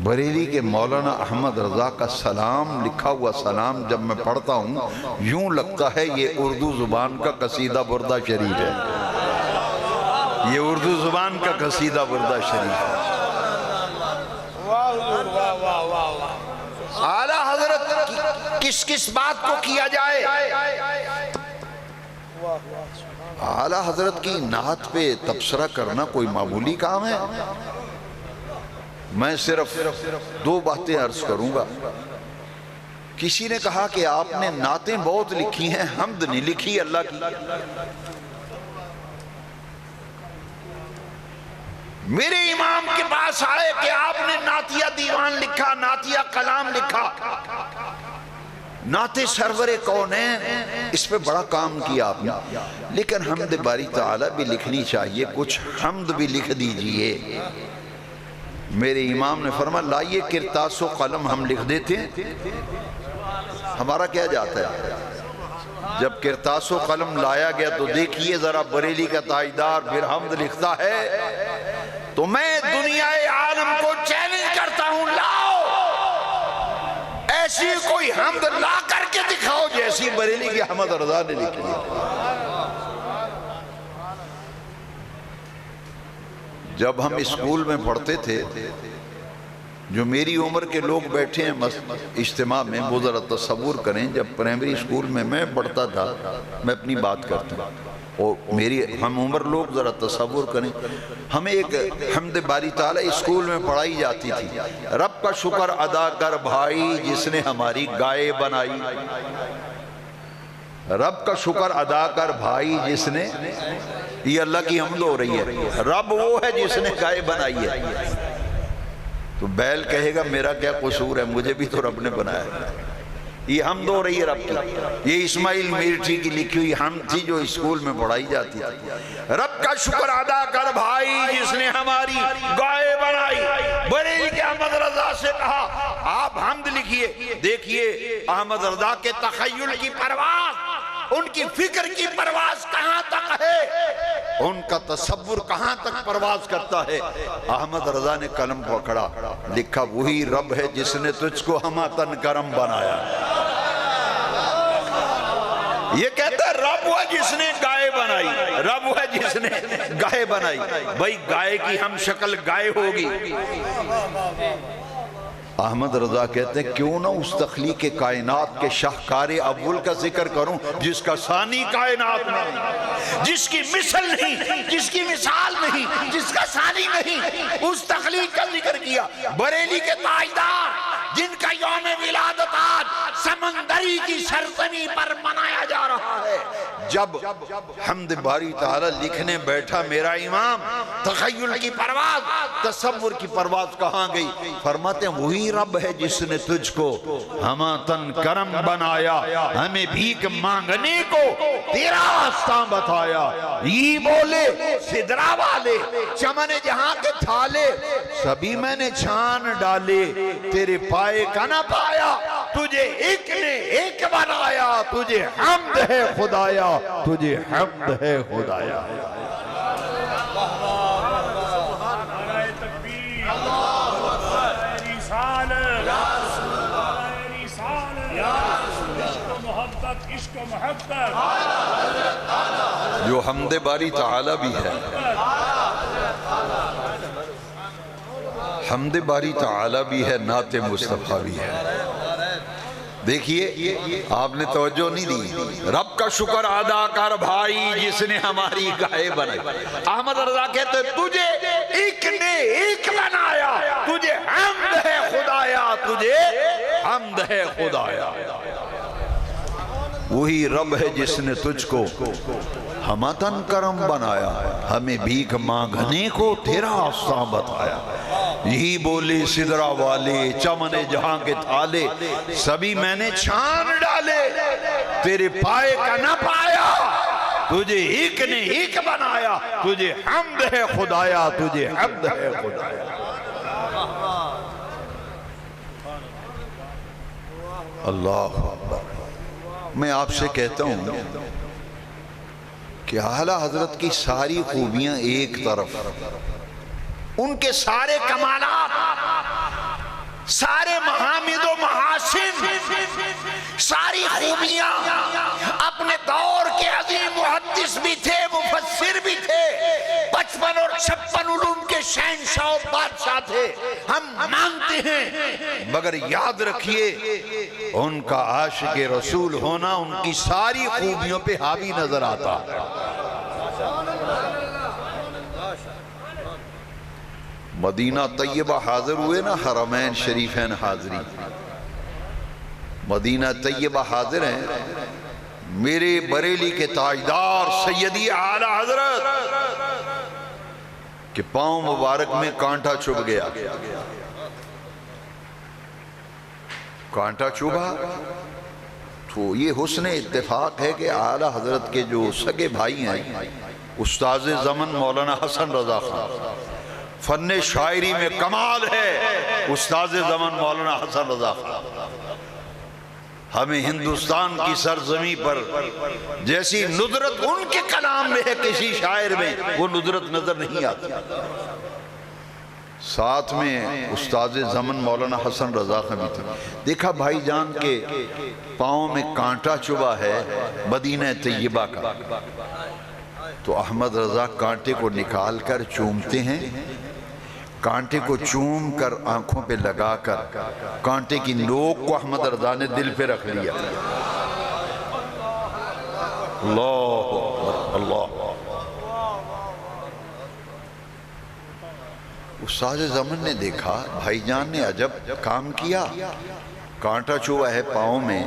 بریلی کے مولانا احمد رضا کا سلام، لکھا ہوا سلام جب میں پڑھتا ہوں یوں لگتا ہے یہ اردو زبان کا قصیدہ بردہ شریف ہے، یہ اردو زبان کا قصیدہ بردہ شریف ہے۔ اعلیٰ حضرت کس کس بات کو کیا جائے؟ اعلیٰ حضرت کی نعت پہ تبصرہ کرنا کوئی معمولی کام ہے؟ میں صرف 2 باتیں عرض کروں گا۔ کسی نے کہا کہ آپ نے نعتیں بہت لکھی ہیں، حمد نہیں لکھی اللہ کی۔ میرے امام کے پاس آئے کہ آپ نے نعتیہ دیوان لکھا، نعتیہ کلام لکھا، نعت سرور کونین، اس پہ بڑا کام کیا آپ نے، لیکن حمد باری تعالیٰ بھی لکھنی چاہیے، کچھ حمد بھی لکھ دیجئے۔ میرے امام نے فرمایا لائیے کرتاس و قلم ہم لکھ دیتے ہیں، ہمارا کیا جاتا ہے؟ جب کرتاس و قلم لایا گیا تو دیکھیے ذرا بریلی کا تاجدار پھر حمد لکھتا ہے، تو میں دنیا عالم کو چیلنج کرتا ہوں، لاؤ ایسی کوئی حمد لا کر کے دکھاؤ جیسی بریلی کی احمد رضا نے لکھی ہے۔ جب ہم اسکول میں پڑھتے تھے، جو میری عمر کے لوگ بیٹھے ہیں اجتماع میں، وہ ذرا تصور کریں، جب پرائمری اسکول میں میں پڑھتا تھا، میں اپنی بات کرتا ہوں، اور میری ہم عمر لوگ ذرا تصور کریں، ہمیں ایک حمد باری تعالیٰ اسکول میں پڑھائی جاتی تھی، رب کا شکر ادا کر بھائی جس نے ہماری گائے بنائی، رب کا شکر ادا کر بھائی جس نے، یہ اللہ کی حمد ہو رہی ہے، رب وہ ہے جس نے گائے بنائی ہے۔ تو بیل کہے گا میرا کیا قصور ہے، مجھے بھی تو رب نے بنایا ہے، یہ حمد ہو رہی ہے رب کی۔ یہ اسماعیل میرٹھی کی لکھی ہوئی حمد تھی جو اسکول میں پڑھائی جاتی تھی، رب کا شکر ادا کر بھائی جس نے ہماری گائے بنائی۔ بریلی کے احمد رضا سے کہا آپ حمد لکھیے، دیکھیے احمد رضا کے تخیل کی پرواز، ان کی فکر کی پرواز کہاں تک ان کا تصور کہاں تک پرواز کرتا ہے۔ احمد رضا نے قلم پکڑا، لکھا وہی رب ہے جس نے تجھ کو ہماتن کرم بنایا۔ یہ کہتا ہے رب وہ جس نے گائے بنائی، رب وہ جس نے گائے بنائی۔ بھئی گائے کی ہم شکل گائے ہوگی۔ احمد رضا کہتے ہیں کیوں نہ اس تخلیق کائنات کے شاہکار اول کا ذکر کروں جس کا ثانی کائنات نہیں، جس کی مثل نہیں، جس کی مثال نہیں، جس کا ثانی نہیں، اس تخلیق کا ذکر کیا۔ بریلی کے تاجدار جن کا یوم ولادت آج سمندری کی سرزمین پر منایا جا رہا ہے، جب حمد باری تعالی لکھنے بیٹھا میرا امام، تخیل کی پرواز، تصور کی پرواز کہاں گئی؟ فرماتے ہیں وہی رب ہے جس نے تجھ کو ہماتن کرم بنایا، ہمیں بھیک مانگنے کو تیرا راستہ بتایا۔ یہ بولے سدرا والے چمن جہاں کے تھالے، سبھی میں نے چھان ڈالے، تیرے پائے کا نہ پایا، تجھے ایک نے ایک بنایا، تجھے حمد ہے خدایا، تجھے حمد ہے خدایا۔ جو حمد باری تعالی بھی ہے، حمد باری تعالی بھی ہے، نعت مصطفیٰ بھی ہے۔ دیکھیے آپ نے توجہ نہیں دی، رب کا شکر ادا کر بھائی جس نے ہماری گائے بنائی۔ احمد رضا کہتے تجھے ایک نے ایک بنایا، تجھے حمد ہے خدایا، تجھے حمد ہے خدایا۔ وہی رب ہے جس نے تجھ کو ہماتن کرم بنایا، ہمیں بھیک مانگنے کو تیرا راستہ بتایا۔ یہی بولے سدرا والے چمن جہاں کے تھالے، سبھی میں نے چھان ڈالے، تیرے پائے کا نہ پایا، تجھے ایک نے ایک بنایا، تجھے حمد ہے خدایا، تجھے حمد ہے خدایا۔ اللہ اکبر۔ میں آپ سے کہتا ہوں کہ اعلیٰ حضرت کی ساری خوبیاں ایک طرف، ان کے سارے کمالات، سارے محامد و محاسن، ساری خوبیاں، اپنے دور کے عظیم محدث بھی تھے، مفسر بھی تھے، 55 اور 56 علوم کے شہنشاہ و بادشاہ تھے، ہم مانتے ہیں، مگر یاد رکھیے ان کا عاشق رسول ہونا ان کی ساری خوبیوں پہ حاوی نظر آتا ہے۔ مدینہ طیبہ حاضر ہوئے نا، حرمین شریفین حاضری، مدینہ طیبہ حاضر ہیں، میرے بریلی کے تاجدار سیدی اعلیٰ حضرت کہ پاؤں مبارک میں کانٹا چبھ گیا۔ کانٹا چبھا تو یہ حسن اتفاق ہے کہ اعلیٰ حضرت کے جو سگے بھائی ہیں، استاذ زمن مولانا حسن رضا خان، فن شاعری میں کمال ہے استاذ زمن مولانا حسن رضا خان، ہمیں ہندوستان کی سرزمین پر جیسی ندرت ان کے کلام میں ہے کسی شاعر میں وہ ندرت نظر نہیں آتی۔ ساتھ میں استاذ زمن مولانا حسن رضا خان بھی تھے۔ دیکھا بھائی جان کے پاؤں میں کانٹا چبھا ہے مدینہ طیبہ کا، تو احمد رضا کانٹے کو نکال کر چومتے ہیں، کانٹے کو چوم کر آنکھوں پہ لگا کر کانٹے کی نوک کو احمد رضا نے دل پہ رکھ لیا۔ اللہ اکبر، اللہ۔ استاذ زمن نے دیکھا بھائی جان نے عجب کام کیا، کانٹا چوبا ہے پاؤں میں،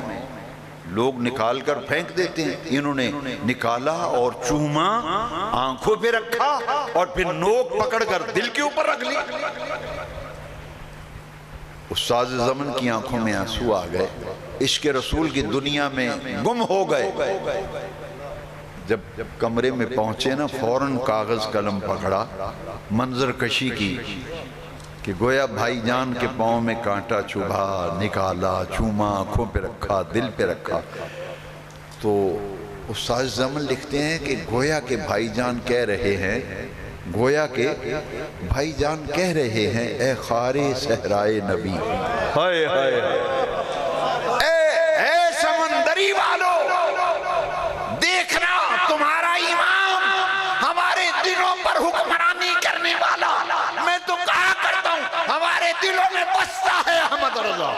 لوگ نکال کر پھینک دیتے ہیں، انہوں نے نکالا اور چوما، آنکھوں پہ رکھا اور پھر نوک پکڑ کر دل کے اوپر رکھ لی۔ استاذ زمن کی آنکھوں میں آنسو آ گئے، عشق رسول کی دنیا میں گم ہو گئے۔ جب کمرے میں پہنچے نا فوراً کاغذ قلم پکڑا، منظر کشی کی کہ گویا بھائی جان کے پاؤں میں کانٹا چبھا، نکالا، چوما، آنکھوں پہ رکھا، دل پہ رکھا، تو استاد زمن لکھتے ہیں کہ گویا کہ بھائی جان کہہ رہے ہیں، گویا کہ بھائی جان کہہ رہے ہیں اے خار صحرائے نبی، ہائے ہائے اے سمندری والو، دیکھنا تمہارا امام ہمارے دلوں پر حکمرانی کرنے والا، میں تو کہا کرتا ہوں ہمارے دلوں میں بستا ہے احمد رضا،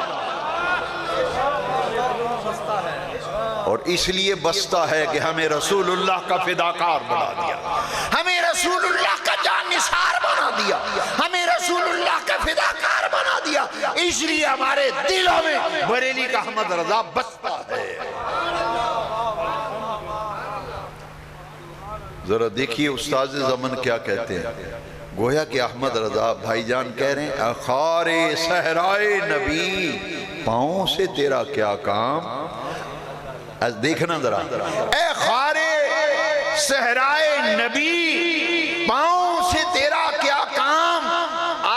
اور اس لیے بستا ہے کہ ہمیں رسول اللہ کا فداکار بنا دیا، ہمیں رسول اللہ کا جان نثار بنا دیا، ہمیں رسول اللہ کا فداکار بنا دیا، اس لیے ہمارے دلوں میں بریلی کا احمد رضا بستا ہے۔ ذرا دیکھیے استاد زمن کیا کہتے ہیں، گویا کہ احمد رضا بھائی جان کہہ رہے ہیں خار صحرائے نبی، پاؤں سے تیرا کیا کام، دیکھنا ذرا، اے خار صحرائے نبی، پاؤں سے تیرا کیا کام، آ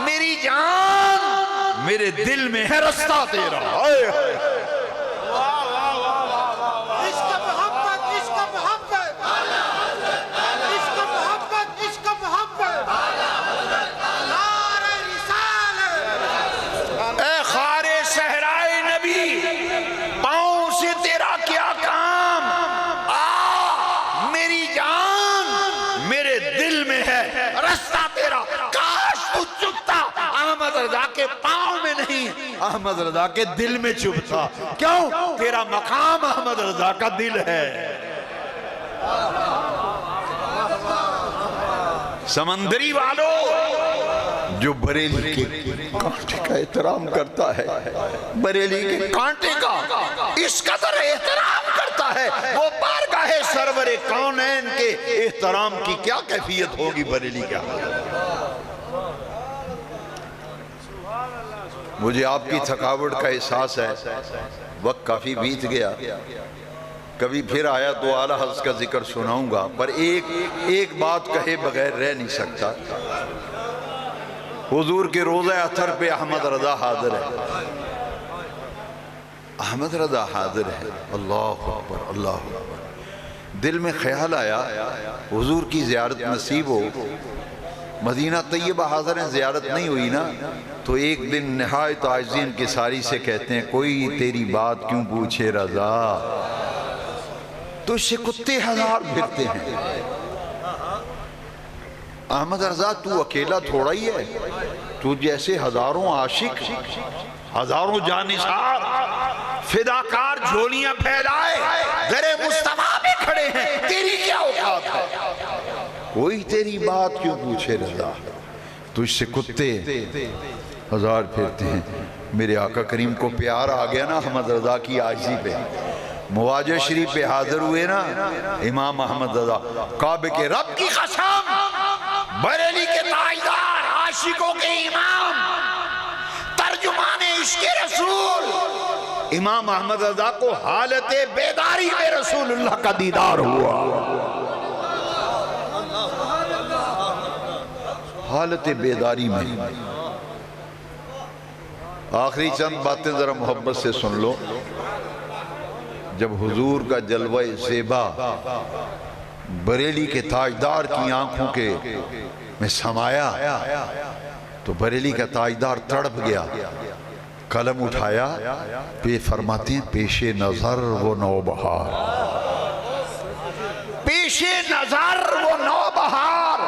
میری جان، میرے دل میں ہے رستہ تیرا، کے پاؤں میں نہیں، احمد رضا کے دل میں چھپتا، کیوں؟ تیرا مقام احمد رضا کا دل ہے۔ سمندری والو، جو بریلی کے کانٹے کا احترام کرتا ہے، بریلی کے کانٹے کا اس قدر احترام کرتا ہے، وہ بارگاہ سرور کونین کے احترام کی کیا کیفیت ہوگی بریلی کیا؟ مجھے آپ کی تھکاوٹ کا احساس ہے، وقت کافی بیت گیا، کبھی پھر آیا تو اعلیٰ حضرت کا ذکر سناؤں گا، پر ایک بات کہے بغیر رہ نہیں سکتا، حضور کے روضہ اطہر پہ احمد رضا حاضر ہے، احمد رضا حاضر ہے، اللہ اکبر اللہ اکبر، دل میں خیال آیا حضور کی زیارت نصیب ہو، مدینہ طیبہ حاضر ہیں، زیارت نہیں ہوئی نا، تو ایک دن نہایت عاجزی انکساری سے کہتے ہیں کوئی تیری بات کیوں پوچھے رضا، تو اس سے کتے ہزار پھرتے ہیں، احمد رضا تو اکیلا تھوڑا ہی ہے، تو جیسے ہزاروں عاشق، ہزاروں جانثار فداکار جھولیاں پھیلائے در مصطفیٰ میں کھڑے ہیں، تیری کیا اوقات ہے، کوئی تیری بات کیوں پوچھے رضا، تو اس سے کتے ہزار پھرتے ہیں۔ میرے آقا کریم کو پیار آ گیا نا احمد رضا کی عاجزی پہ، مواجہ شریف پہ حاضر ہوئے نا امام احمد رضا، کعبے کے رب کی قسم، بریلی کے تاجدار، عاشقوں کے امام، ترجمان عشق رسول، امام احمد رضا کو حالت بیداری میں رسول اللہ کا دیدار ہوا، حالت بیداری میں۔ آخری چند باتیں ذرا محبت سے سن لو، جب حضور کا جلوہ زیبا بریلی کے تاجدار کی آنکھوں کے میں سمایا تو بریلی کا تاجدار تڑپ گیا، قلم اٹھایا، پہ فرماتے ہیں پیش نظر وہ نوبہار، پیش نظر وہ نوبہار،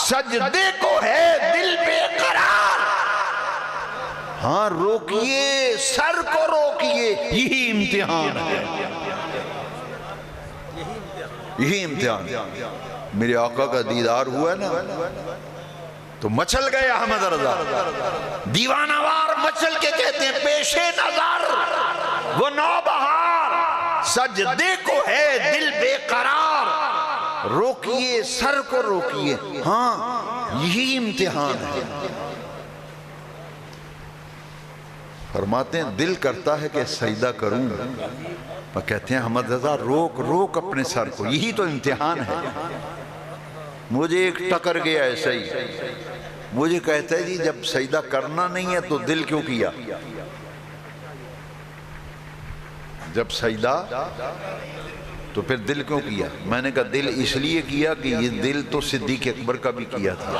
سجدے کو ہے دل بے قرار، ہاں روکیے سر کو روکیے، یہی امتحان ہے، یہی امتحان۔ میرے آقا کا دیدار ہوا ہے نا تو مچل گئے احمد رضا، دیوانہ وار مچل کے کہتے ہیں پیش نظر وہ نوبہار، سجدے کو ہے دل بے قرار، روکیے سر کو روکیے، ہاں یہی امتحان ہے۔ فرماتے ہیں دل کرتا ہے کہ سجدہ کروں، اور کہتے ہیں احمد رضا روک روک اپنے سر کو، یہی تو امتحان ہے۔ مجھے ایک ٹکر گیا ایسا ہی، مجھے کہتا ہے جی جب سجدہ کرنا نہیں ہے تو دل کیوں کیا؟ جب سجدہ تو پھر دل کیوں کیا؟ میں نے کہا دل اس لیے کیا کہ یہ دل تو صدیق اکبر کا بھی کیا تھا۔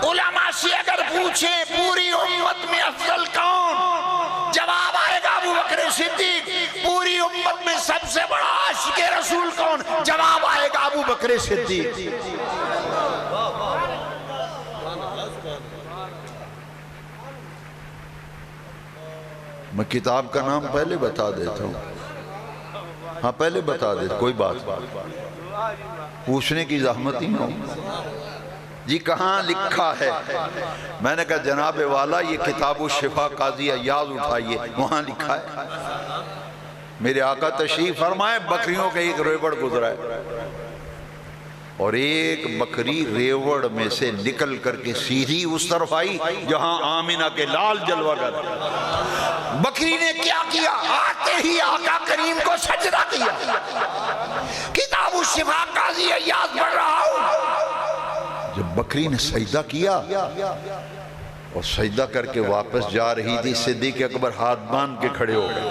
علماء سے اگر پوچھیں پوری امت میں افضل کون، جواب آئے گا ابو بکر صدیق۔ پوری امت میں سب سے بڑا عاشق رسول کون، جواب آئے گا ابو بکر صدیق۔ میں کتاب کا نام پہلے بتا دیتا ہوں، ہاں پہلے بتا دیتا، کوئی بات پوچھنے کی زحمت ہی نہ ہو۔ جی کہاں لکھا ہے؟ میں نے کہا جناب والا یہ کتاب الشفا قاضی ایاز اٹھائیے، وہاں لکھا ہے۔ میرے آقا تشریف فرمائے، بکریوں کا ایک ریوڑ گزرا ہے اور ایک بکری ریوڑ میں سے نکل کر کے سیدھی اس طرف آئی جہاں آمینہ کے لال جلوہ گر۔ بکری نے کیا کیا؟ آتے ہی آقا کریم کو سجدہ کیا۔ کتاب الشفا قاضی ایاز پڑھ رہا ہوں۔ جب بکری نے سجدہ کیا اور سجدہ کر کے واپس جا رہی تھی، صدیق اکبر ہاتھ باندھ کے کھڑے ہو گئے۔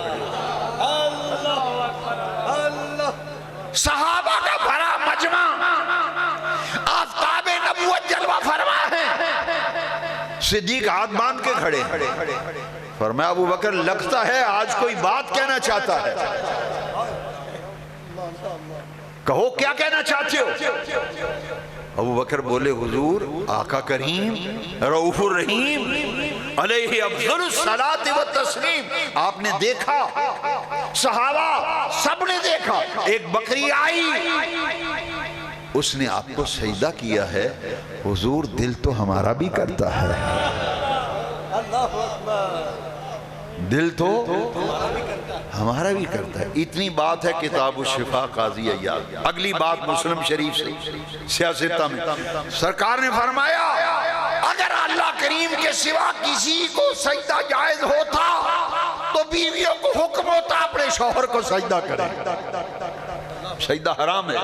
صحابہ کا بھرا مجمع، آفتاب نبوت جلوہ فرما ہے، صدیق ہاتھ باندھ کے کھڑے ہیں۔ فرمایا ابو بکر لگتا ہے آج کوئی بات کہنا چاہتا ہے، کہو کیا کہنا چاہتے ہو؟ ابو بکر بولے حضور آقا کریم رؤوف الرحیم علیہ افضل الصلاۃ والتسلیم، آپ نے دیکھا، صحابہ سب نے دیکھا، ایک بکری آئی، اس نے آپ کو سجدہ کیا ہے۔ حضور دل تو ہمارا بھی کرتا ہے، دل تو ہمارا بھی کرتا ہے۔ اتنی بات ہے کتاب الشفا قاضی ایاز۔ اگلی بات مسلم شریف سے سیاستہ میں سرکار نے فرمایا اگر اللہ کریم کے سوا کسی کو سجدہ جائز ہوتا تو بیویوں کو حکم ہوتا اپنے شوہر کو سجدہ کریں۔ سجدہ حرام ہے۔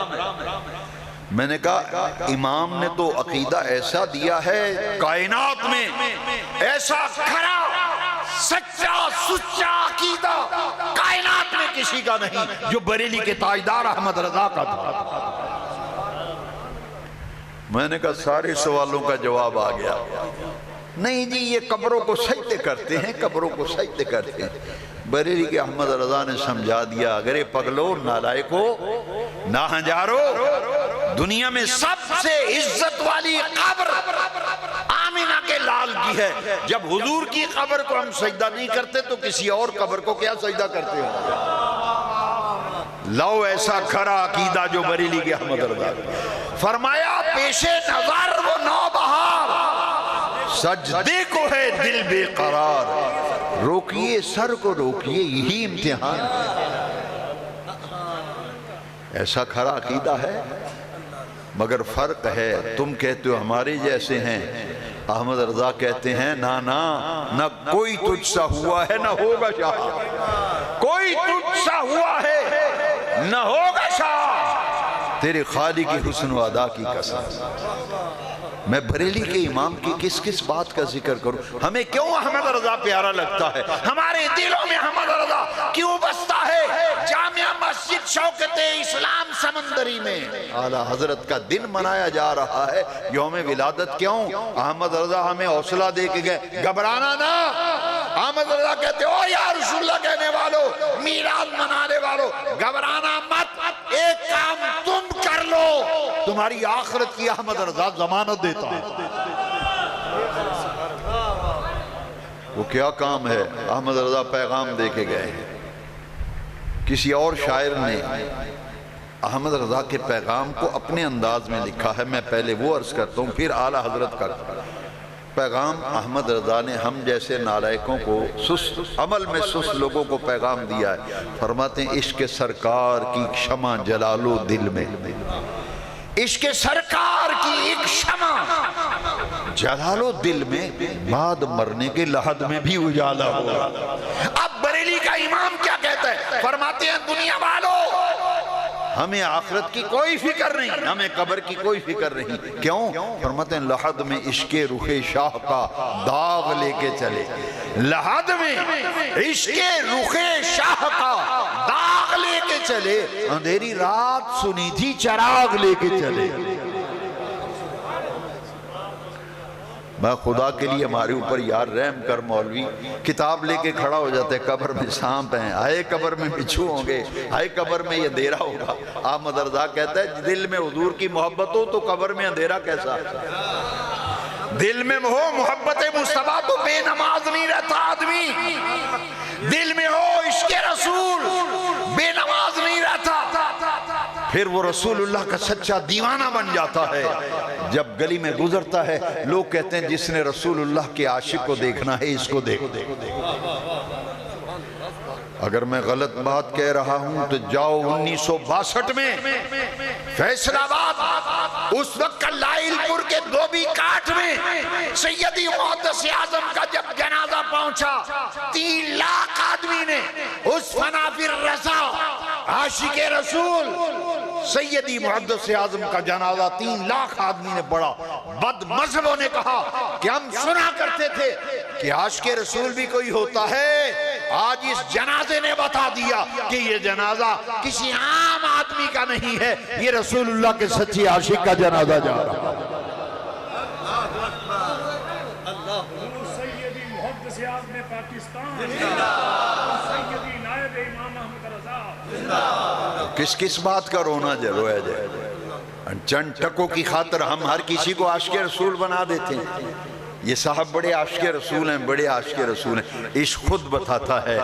میں نے کہا امام نے تو عقیدہ ایسا دیا ہے کائنات میں ایسا کھرا سچا سچا عقیدہ کائنات میں کسی کا نہیں جو بریلی کے تاجدار احمد رضا کا تھا۔ میں نے کہا سارے سوالوں کا جواب آ گیا۔ نہیں جی یہ قبروں کو سجدے کرتے ہیں، قبروں کو سجدے کرتے ہیں۔ بریلی کے احمد رضا نے سمجھا دیا اگر یہ پگلو نالائکو ناہنجارو، دنیا میں سب سے عزت والی قبر آمینہ کے لال کی ہے۔ جب حضور کی قبر کو ہم سجدہ نہیں کرتے تو کسی اور قبر کو کیا سجدہ کرتے ہو؟ لو ایسا کھرا عقیدہ جو بریلی کے احمد رضا۔ فرمایا پیش نظر وہ نوبہار، سجدے کو ہے دل بے قرار، روکیے سر کو روکیے یہی امتحان ہے۔ ایسا کھرا عقیدہ ہے، مگر فرق ہے تم کہتے ہو ہمارے جیسے ہیں، احمد رضا کہتے ہیں نہ کوئی تجھ سا ہوا ہے نہ ہوگا شاہ، کوئی تجھ سا ہوا ہے نہ ہوگا شاہ، تیرے خالق کی حسن و ادا کی قسم۔ میں بریلی کے امام کی کس کس بات کا ذکر کروں؟ ہمیں کیوں احمد رضا پیارا لگتا ہے؟ ہمارے دلوں میں احمد رضا کیوں بستا ہے؟ جامعہ مسجد شوکت اسلام سمندری میں اعلیٰ حضرت کا دن منایا جا رہا ہے، یوم ولادت کیوں؟ احمد رضا ہمیں حوصلہ دے کے گئے، گھبرانا نہ۔ احمد رضا کہتے او یا رسول اللہ کہنے والوں، میلاد منانے والوں، گھبرانا مت، ایک کام تم کر لو، تمہاری آخرت کی احمد رضا ضمانت دیتا ہے۔ وہ کیا کام ہے؟ احمد رضا پیغام دے کے گئے ہیں۔ کسی اور شاعر نے احمد رضا کے پیغام کو اپنے انداز میں لکھا ہے، میں پہلے وہ عرض کرتا ہوں پھر اعلیٰ حضرت کا پیغام۔ احمد رضا نے ہم جیسے نالائکوں کو عمل میں سست لوگوں کو پیغام دیا ہے۔ فرماتے ہیں عشق سرکار کی شمع جلالو دل میں، عشق سرکار کی ایک شمع جلالو دل میں، بعد مرنے کے لحد میں بھی اجالا ہو۔ اب بریلی کا امام کیا کہتا ہے؟ فرماتے ہیں دنیا والوں ہمیں آخرت کی کوئی فکر نہیں، ہمیں قبر کی کوئی فکر نہیں۔ کیوں؟ فرماتے ہیں لحد میں عشق رخ شاہ کا داغ لے کے چلے، لحد میں عشق رخ شاہ کا داغ لے کے چلے، اندھیری رات سنی تھی چراغ لے کے چلے۔ میں خدا کے لیے ہمارے اوپر یار رحم کر مولوی، کتاب لے کے کھڑا ہو جاتے ہیں قبر میں سانپ ہیں، آئے قبر میں بچھو ہوں گے، آئے قبر میں یہ اندھیرا ہوگا۔ احمد رضا کہتا ہے دل میں حضور کی محبت ہو تو قبر میں اندھیرا کیسا؟ دل میں ہو محبت مصطفیٰ تو بے نماز نہیں رہتا آدمی، دل میں ہو عشق رسول بے نماز نہیں رہتا، پھر وہ رسول اللہ کا سچا دیوانہ بن جاتا ہے۔ جب گلی میں گزرتا ہے لوگ کہتے ہیں جس نے رسول اللہ کے عاشق کو دیکھنا ہے اس کو دیکھو۔ اگر میں غلط بات کہہ رہا ہوں تو جاؤ 1962 میں فیصل آباد اس وقت کا لائل پور کے دھوبی کاٹ میں سیدی محدث اعظم کا جب جنازہ پہنچا 3 لاکھ آدمی نے اس فنافر رضا عاشق رسول سیدی محدث اعظم کا جنازہ 3 لاکھ آدمی نے پڑھا۔ بد مذہبوں نے کہا کہ ہم سنا کرتے تھے کہ عاشق رسول بھی کوئی ہوتا ہے، آج اس جنازے نے بتا دیا کہ یہ جنازہ کسی عام آدمی کا نہیں ہے، یہ رسول اللہ کے سچے عاشق کا جنازہ جا رہا ہے۔ سیدی محدث اعظم پاکستان، سیدی نائب امام احمد رضا، کس بات کا رونا رویا جائے؟ چند ٹکوں کی خاطر ہم ہر کسی کو عاشق رسول بنا دیتے ہیں۔ یہ صاحب بڑے عاشق رسول ہیں، بڑے عاشق رسول ہیں، عشق خود بتاتا ہے،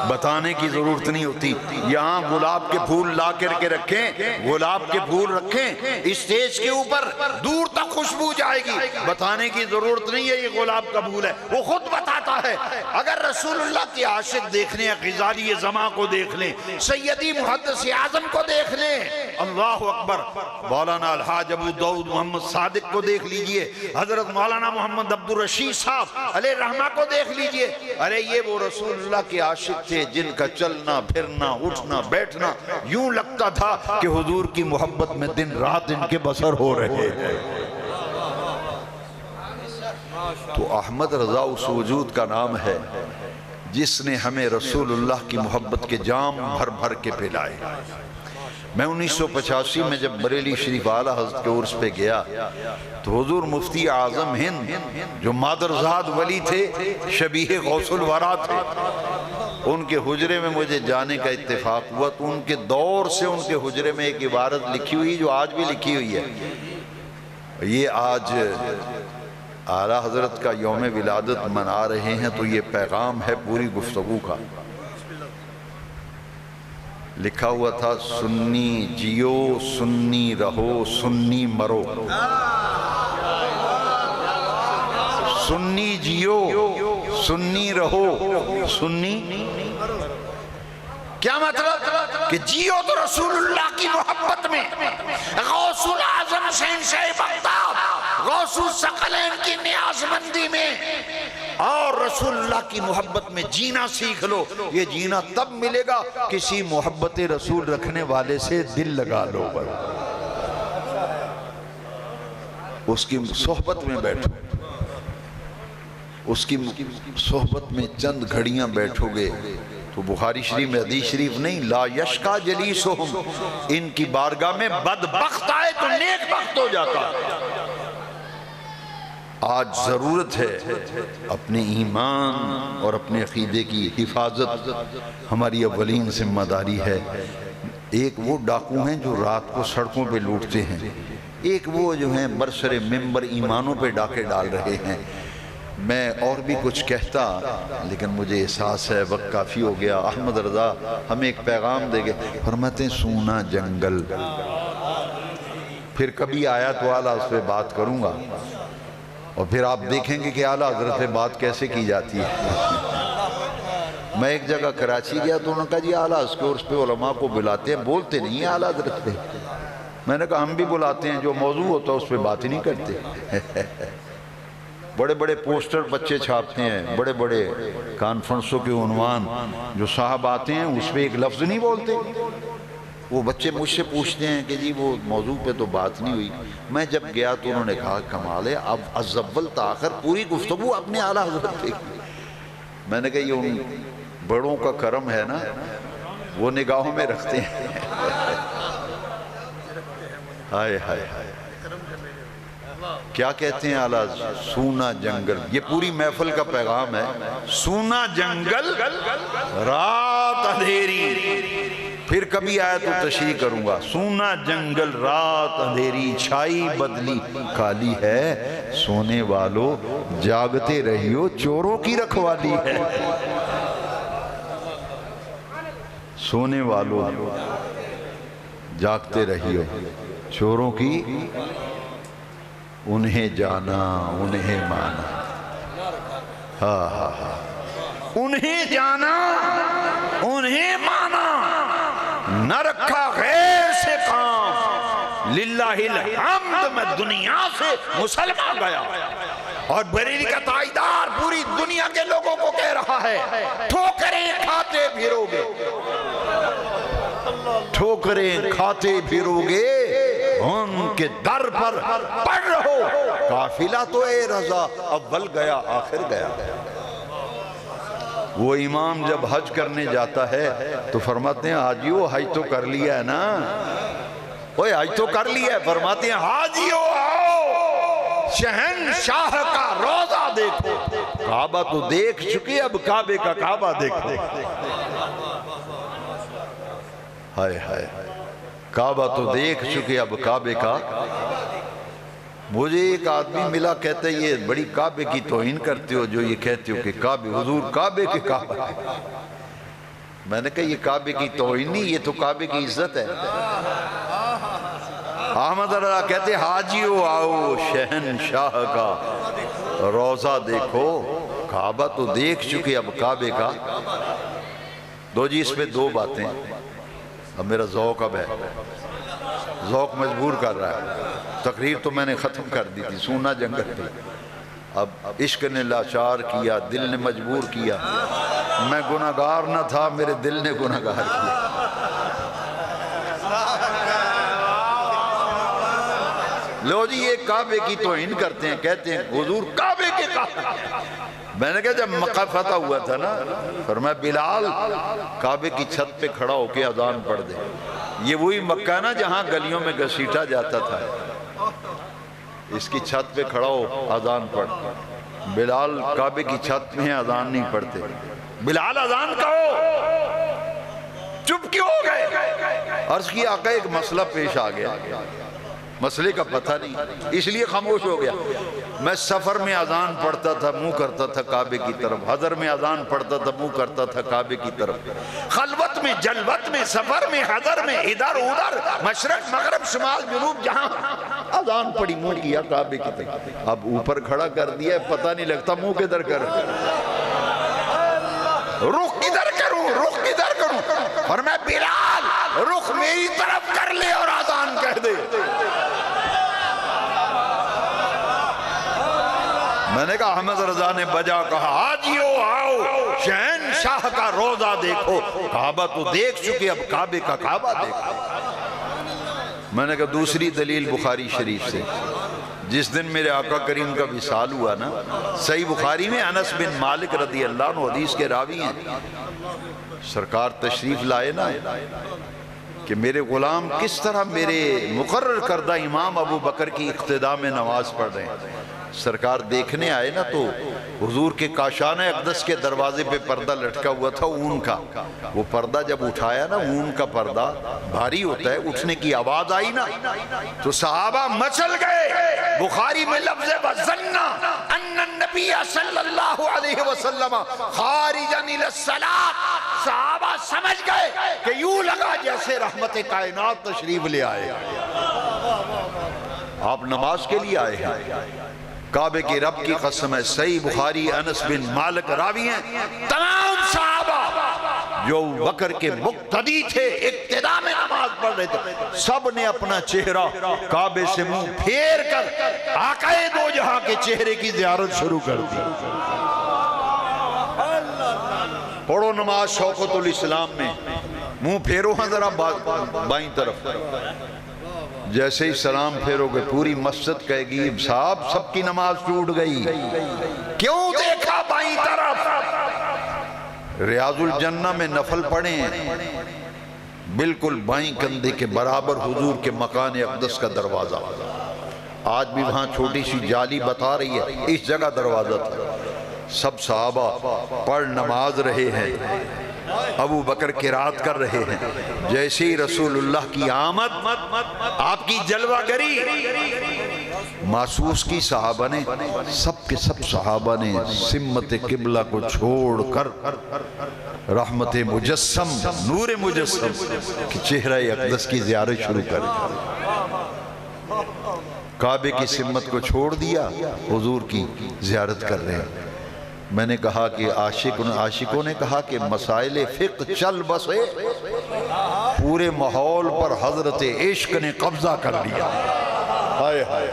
بتانے کی ضرورت نہیں ہوتی۔ یہاں گلاب کے پھول لا کر کے رکھیں، گلاب کے پھول رکھیں اسٹیج کے اوپر، دور تک خوشبو جائے گی، بتانے کی ضرورت نہیں ہے یہ گلاب کا پھول ہے، وہ خود بتاتا ہے۔ اگر رسول اللہ کے عاشق دیکھنے ہیں، غزالی زماں کو دیکھ لیں، سیدی محدث اعظم کو دیکھ لیں، اللہ اکبر، مولانا الحاج ابو داؤد محمد صادق کو دیکھ لیجئے، حضرت مولانا محمد عبدالرشید صاحب علیہ رحمہ کو دیکھ لیجئے، ارے یہ وہ رسول اللہ کے عاشق تھے جن کا چلنا پھرنا اٹھنا بیٹھنا یوں لگتا تھا کہ حضور کی محبت میں دن رات ان کے بسر ہو رہے ہیں۔ تو احمد رضا اس وجود کا نام ہے جس نے ہمیں رسول اللہ کی محبت کے جام بھر بھر کے پلائے۔ میں 1985 میں جب بریلی شریف اعلیٰ حضرت کے عرس پہ گیا تو حضور مفتی اعظم ہند جو مادرزاد ولی تھے، شبیہ غوث الورا تھے، ان کے حجرے میں مجھے جانے کا اتفاق ہوا تو ان کے دور سے ان کے حجرے میں ایک عبارت لکھی ہوئی جو آج بھی لکھی ہوئی ہے۔ یہ آج اعلیٰ حضرت کا یوم ولادت منا رہے ہیں تو یہ پیغام ہے پوری گفتگو کا۔ لکھا ہوا تھا سنی جیو سنی رہو سنی مرو، سنی جیو سنی رہو سنی، کیا مطلب؟ کہ جیو تو رسول اللہ کی محبت میں، غوث العظم شہنشاہ بغداد غوث الثقلین کی نیاز مندی میں، اور رسول اللہ کی محبت میں جینا سیکھ لو۔ یہ جینا تب ملے گا کسی محبت رسول رکھنے والے سے دل لگا لو، اس کی صحبت میں بیٹھو، اس کی صحبت میں چند گھڑیاں بیٹھو گے تو بخاری شریف میں حدیث شریف نہیں، لا یشقا جلیسہم، ان کی بارگاہ میں بدبخت آئے تو نیک بخت ہو جاتا۔ آج ضرورت ہے اپنے ایمان اور اپنے عقیدے کی حفاظت، ہماری اولین ذمہ داری ہے۔ ایک وہ ڈاکو ہیں جو رات کو سڑکوں پہ لوٹتے ہیں، ایک وہ جو ہیں برسر ممبر ایمانوں پہ ڈاکے ڈال رہے ہیں۔ میں اور بھی کچھ کہتا لیکن مجھے احساس ہے وقت کافی ہو گیا۔ احمد رضا ہمیں ایک پیغام دے گے، فرماتے ہیں سونا جنگل، پھر کبھی آیا تو اعلیٰ اس پہ بات کروں گا اور پھر آپ دیکھیں گے کہ اعلیٰ حضرت پہ بات کیسے کی جاتی ہے۔ میں ایک جگہ کراچی گیا تو انہوں نے کہا جی اعلیٰ اس کے عرس پہ علماء کو بلاتے ہیں، بولتے نہیں ہیں اعلیٰ حضرت پہ۔ میں نے کہا ہم بھی بلاتے ہیں، جو موضوع ہوتا ہے اس پہ بات ہی نہیں کرتے۔ بڑے بڑے پوسٹر بچے چھاپتے ہیں، بڑے بڑے کانفرنسوں کے عنوان جو صاحب آتے ہیں اس پہ ایک لفظ نہیں بولتے۔ وہ بچے مجھ سے پوچھتے ہیں کہ جی وہ موضوع پہ تو بات نہیں ہوئی. میں جب گیا تو انہوں نے کہا کمال ہے، اب از اول تا آخر پوری گفتگو اپنے اعلیٰ حضرت پہ. میں نے کہا یہ ان بڑوں کا کرم ہے نا، وہ نگاہوں میں رکھتے ہیں. ہائے ہائے ہائے، کیا کہتے ہیں اعلیٰ؟ سونا جنگل، یہ پوری محفل کا پیغام ہے. سونا جنگل رات اندھیری، پھر کبھی آیا تو تشریح کروں گا. سونا جنگل رات اندھیری، چھائی بدلی کالی ہے، سونے والو جاگتے رہیو چوروں کی رکھوالی ہے. سونے والو جاگتے رہیو چوروں کی، انہیں جانا انہیں مانا. ہاں ہاں ہاں، انہیں جانا انہیں مانا، نہ رکھا غیر سے کام، للہ الحمد میں دنیا سے مسلمان گیا. اور بریلی کا تائیدار پوری دنیا کے لوگوں کو کہہ رہا ہے، ٹھوکریں کھاتے پھرو گے، ٹھوکریں کھاتے پھرو گے، ان کے در پر پڑ رہو. قافلہ تو اے رضا اول گیا آخر گیا. وہ امام جب حج کرنے جاتا ہے تو فرماتے ہیں حاجیو حج تو کر لیا ہے نا، اوے حج تو کر لیا ہے. فرماتے ہیں حاجیو آؤ شہنشاہ کا روضہ دیکھو. کعبہ تو دیکھ چکے، اب کعبے کا کعبہ دیکھو. ہائے ہائے، کعبہ تو دیکھ چکے، اب کعبے کا. مجھے ایک آدمی ملا، کہتا ہے یہ بڑی کعبے کی توہین کرتے ہو جو یہ کہتے ہو کہ کعبے، حضور کعبے کے کعبہ. میں نے کہا یہ کعبے کی توہین نہیں، یہ تو کعبے کی عزت ہے. احمد اللہ کہتے حاجیو آؤ شہنشاہ کا روضہ دیکھو. کعبہ تو دیکھ چکے، اب کعبے کا. دو جی اس پہ دو باتیں. اب میرا ذوق اب ہے، ذوق مجبور کر رہا ہے. تقریر تو میں نے ختم کر دی تھی سونا جنگل پہ، اب عشق نے لاچار کیا، دل نے مجبور کیا. میں گناہگار نہ تھا، میرے دل نے گناہگار کیا. لو جی یہ کعبے کی توہین کرتے ہیں، کہتے ہیں حضور کعبے کے کعبے. میں نے کہا جب مکہ فتح ہوا تھا نا، فرمایا بلال کعبے کی چھت پہ کھڑا ہو کے اذان پڑھ دے. یہ وہی مکہ نا جہاں گلیوں میں گھسیٹا جاتا تھا. اس کی چھت پہ کھڑا ہو اذان پڑھ. بلال کعبے کی چھت میں اذان نہیں پڑھتے. بلال اذان کہو، چپ کیوں ہو گئے؟ عرض کی آقا ایک مسئلہ پیش آ گیا، مسئلے کا پتہ نہیں، اس لیے خاموش ہو گیا. میں سفر میں اذان پڑھتا تھا، منہ کرتا تھا کعبے کی طرف. حضر میں اذان پڑھتا تھا، منہ کرتا تھا کعبے کی طرف. خلوت میں، جلوت میں، سفر میں، حضر میں، ادھر ادھر، مشرق مغرب شمال جنوب، جہاں اذان پڑھی منہ کیا کعبے کی طرف. اب اوپر کھڑا کر دیا ہے، پتہ نہیں لگتا منہ کدھر کر، رخ کدھر کروں، رخ کدھر کروں. اور میں بلال رخ میری طرف کر لے اور اذان کہہ دے. میں نے کہا احمد رضا نے بجا کہا حاجیو آؤ شہنشاہ کا روضہ دیکھو. کعبہ تو دیکھ چکے، اب کعبے کا کعبہ دیکھو. میں نے کہا دوسری دلیل بخاری شریف سے. جس دن میرے آقا کریم کا وصال ہوا نا، صحیح بخاری میں انس بن مالک رضی اللہ عنہ حدیث کے راوی ہیں، سرکار تشریف لائے نا کہ میرے غلام کس طرح میرے مقرر کردہ امام ابو بکر کی اقتداء میں نماز پڑھ رہے ہیں. سرکار دیکھنے آئے نا تو حضور کے کاشانہ اقدس کے دروازے پہ پردہ لٹکا ہوا تھا اون کا. وہ پردہ جب اٹھایا نا، اون کا پردہ بھاری ہوتا ہے، اٹھنے کی آواز آئی نا تو صحابہ مچل گئے. بخاری میں لفظ وَظَنَّا أَنَّ النَّبِيَّ صلی اللہ علیہ وسلم خارجاً إِلَى الصَّلَاةِ. صحابہ سمجھ گئے کہ یوں لگا جیسے رحمت کائنات تشریف لے آئے، آپ نماز کے لیے آئے ہیں. کعبے کی رب کی قسم ہے، صحیح بخاری انس بن مالک راوی ہیں. تمام صحابہ جو بکر کے مقتدی تھے، اقتداء میں نماز پڑھ رہے تھے، سب نے اپنا چہرہ کعبے سے منہ پھیر کر آقا دو جہاں کے چہرے کی زیارت شروع کر دی. پڑھو نماز شوکت الاسلام میں. منہ پھیرو ہاں ذرا بائیں طرف، جیسے ہی سلام پھیرو گے پوری مسجد کہے گی صاحب سب کی نماز ٹوٹ گئی، کیوں دیکھا بائیں طرف؟ ریاض الجنہ میں نفل پڑھے ہیں، بالکل بائیں کندھے کے برابر حضور کے مکان اقدس کا دروازہ، آج بھی وہاں چھوٹی سی جالی بتا رہی ہے اس جگہ دروازہ تھا، سب صحابہ پڑھ نماز رہے ہیں، ابو بکر قرات کر رہے ہیں، جیسے ہی رسول اللہ کی آمد، آپ کی جلوہ گری محسوس کی صحابہ نے، سب کے سب صحابہ نے سمت قبلہ کو چھوڑ کر رحمت مجسم، نور مجسم کی چہرہ اقدس کی زیارت شروع کر دی، کعبے کی سمت کو چھوڑ دیا، حضور کی زیارت کر رہے ہیں۔ میں نے کہا کہ عاشقوں نے کہا کہ مسائل فقہ چل بسے، پورے ماحول پر حضرت عشق نے قبضہ کر لیا، ہائے ہائے،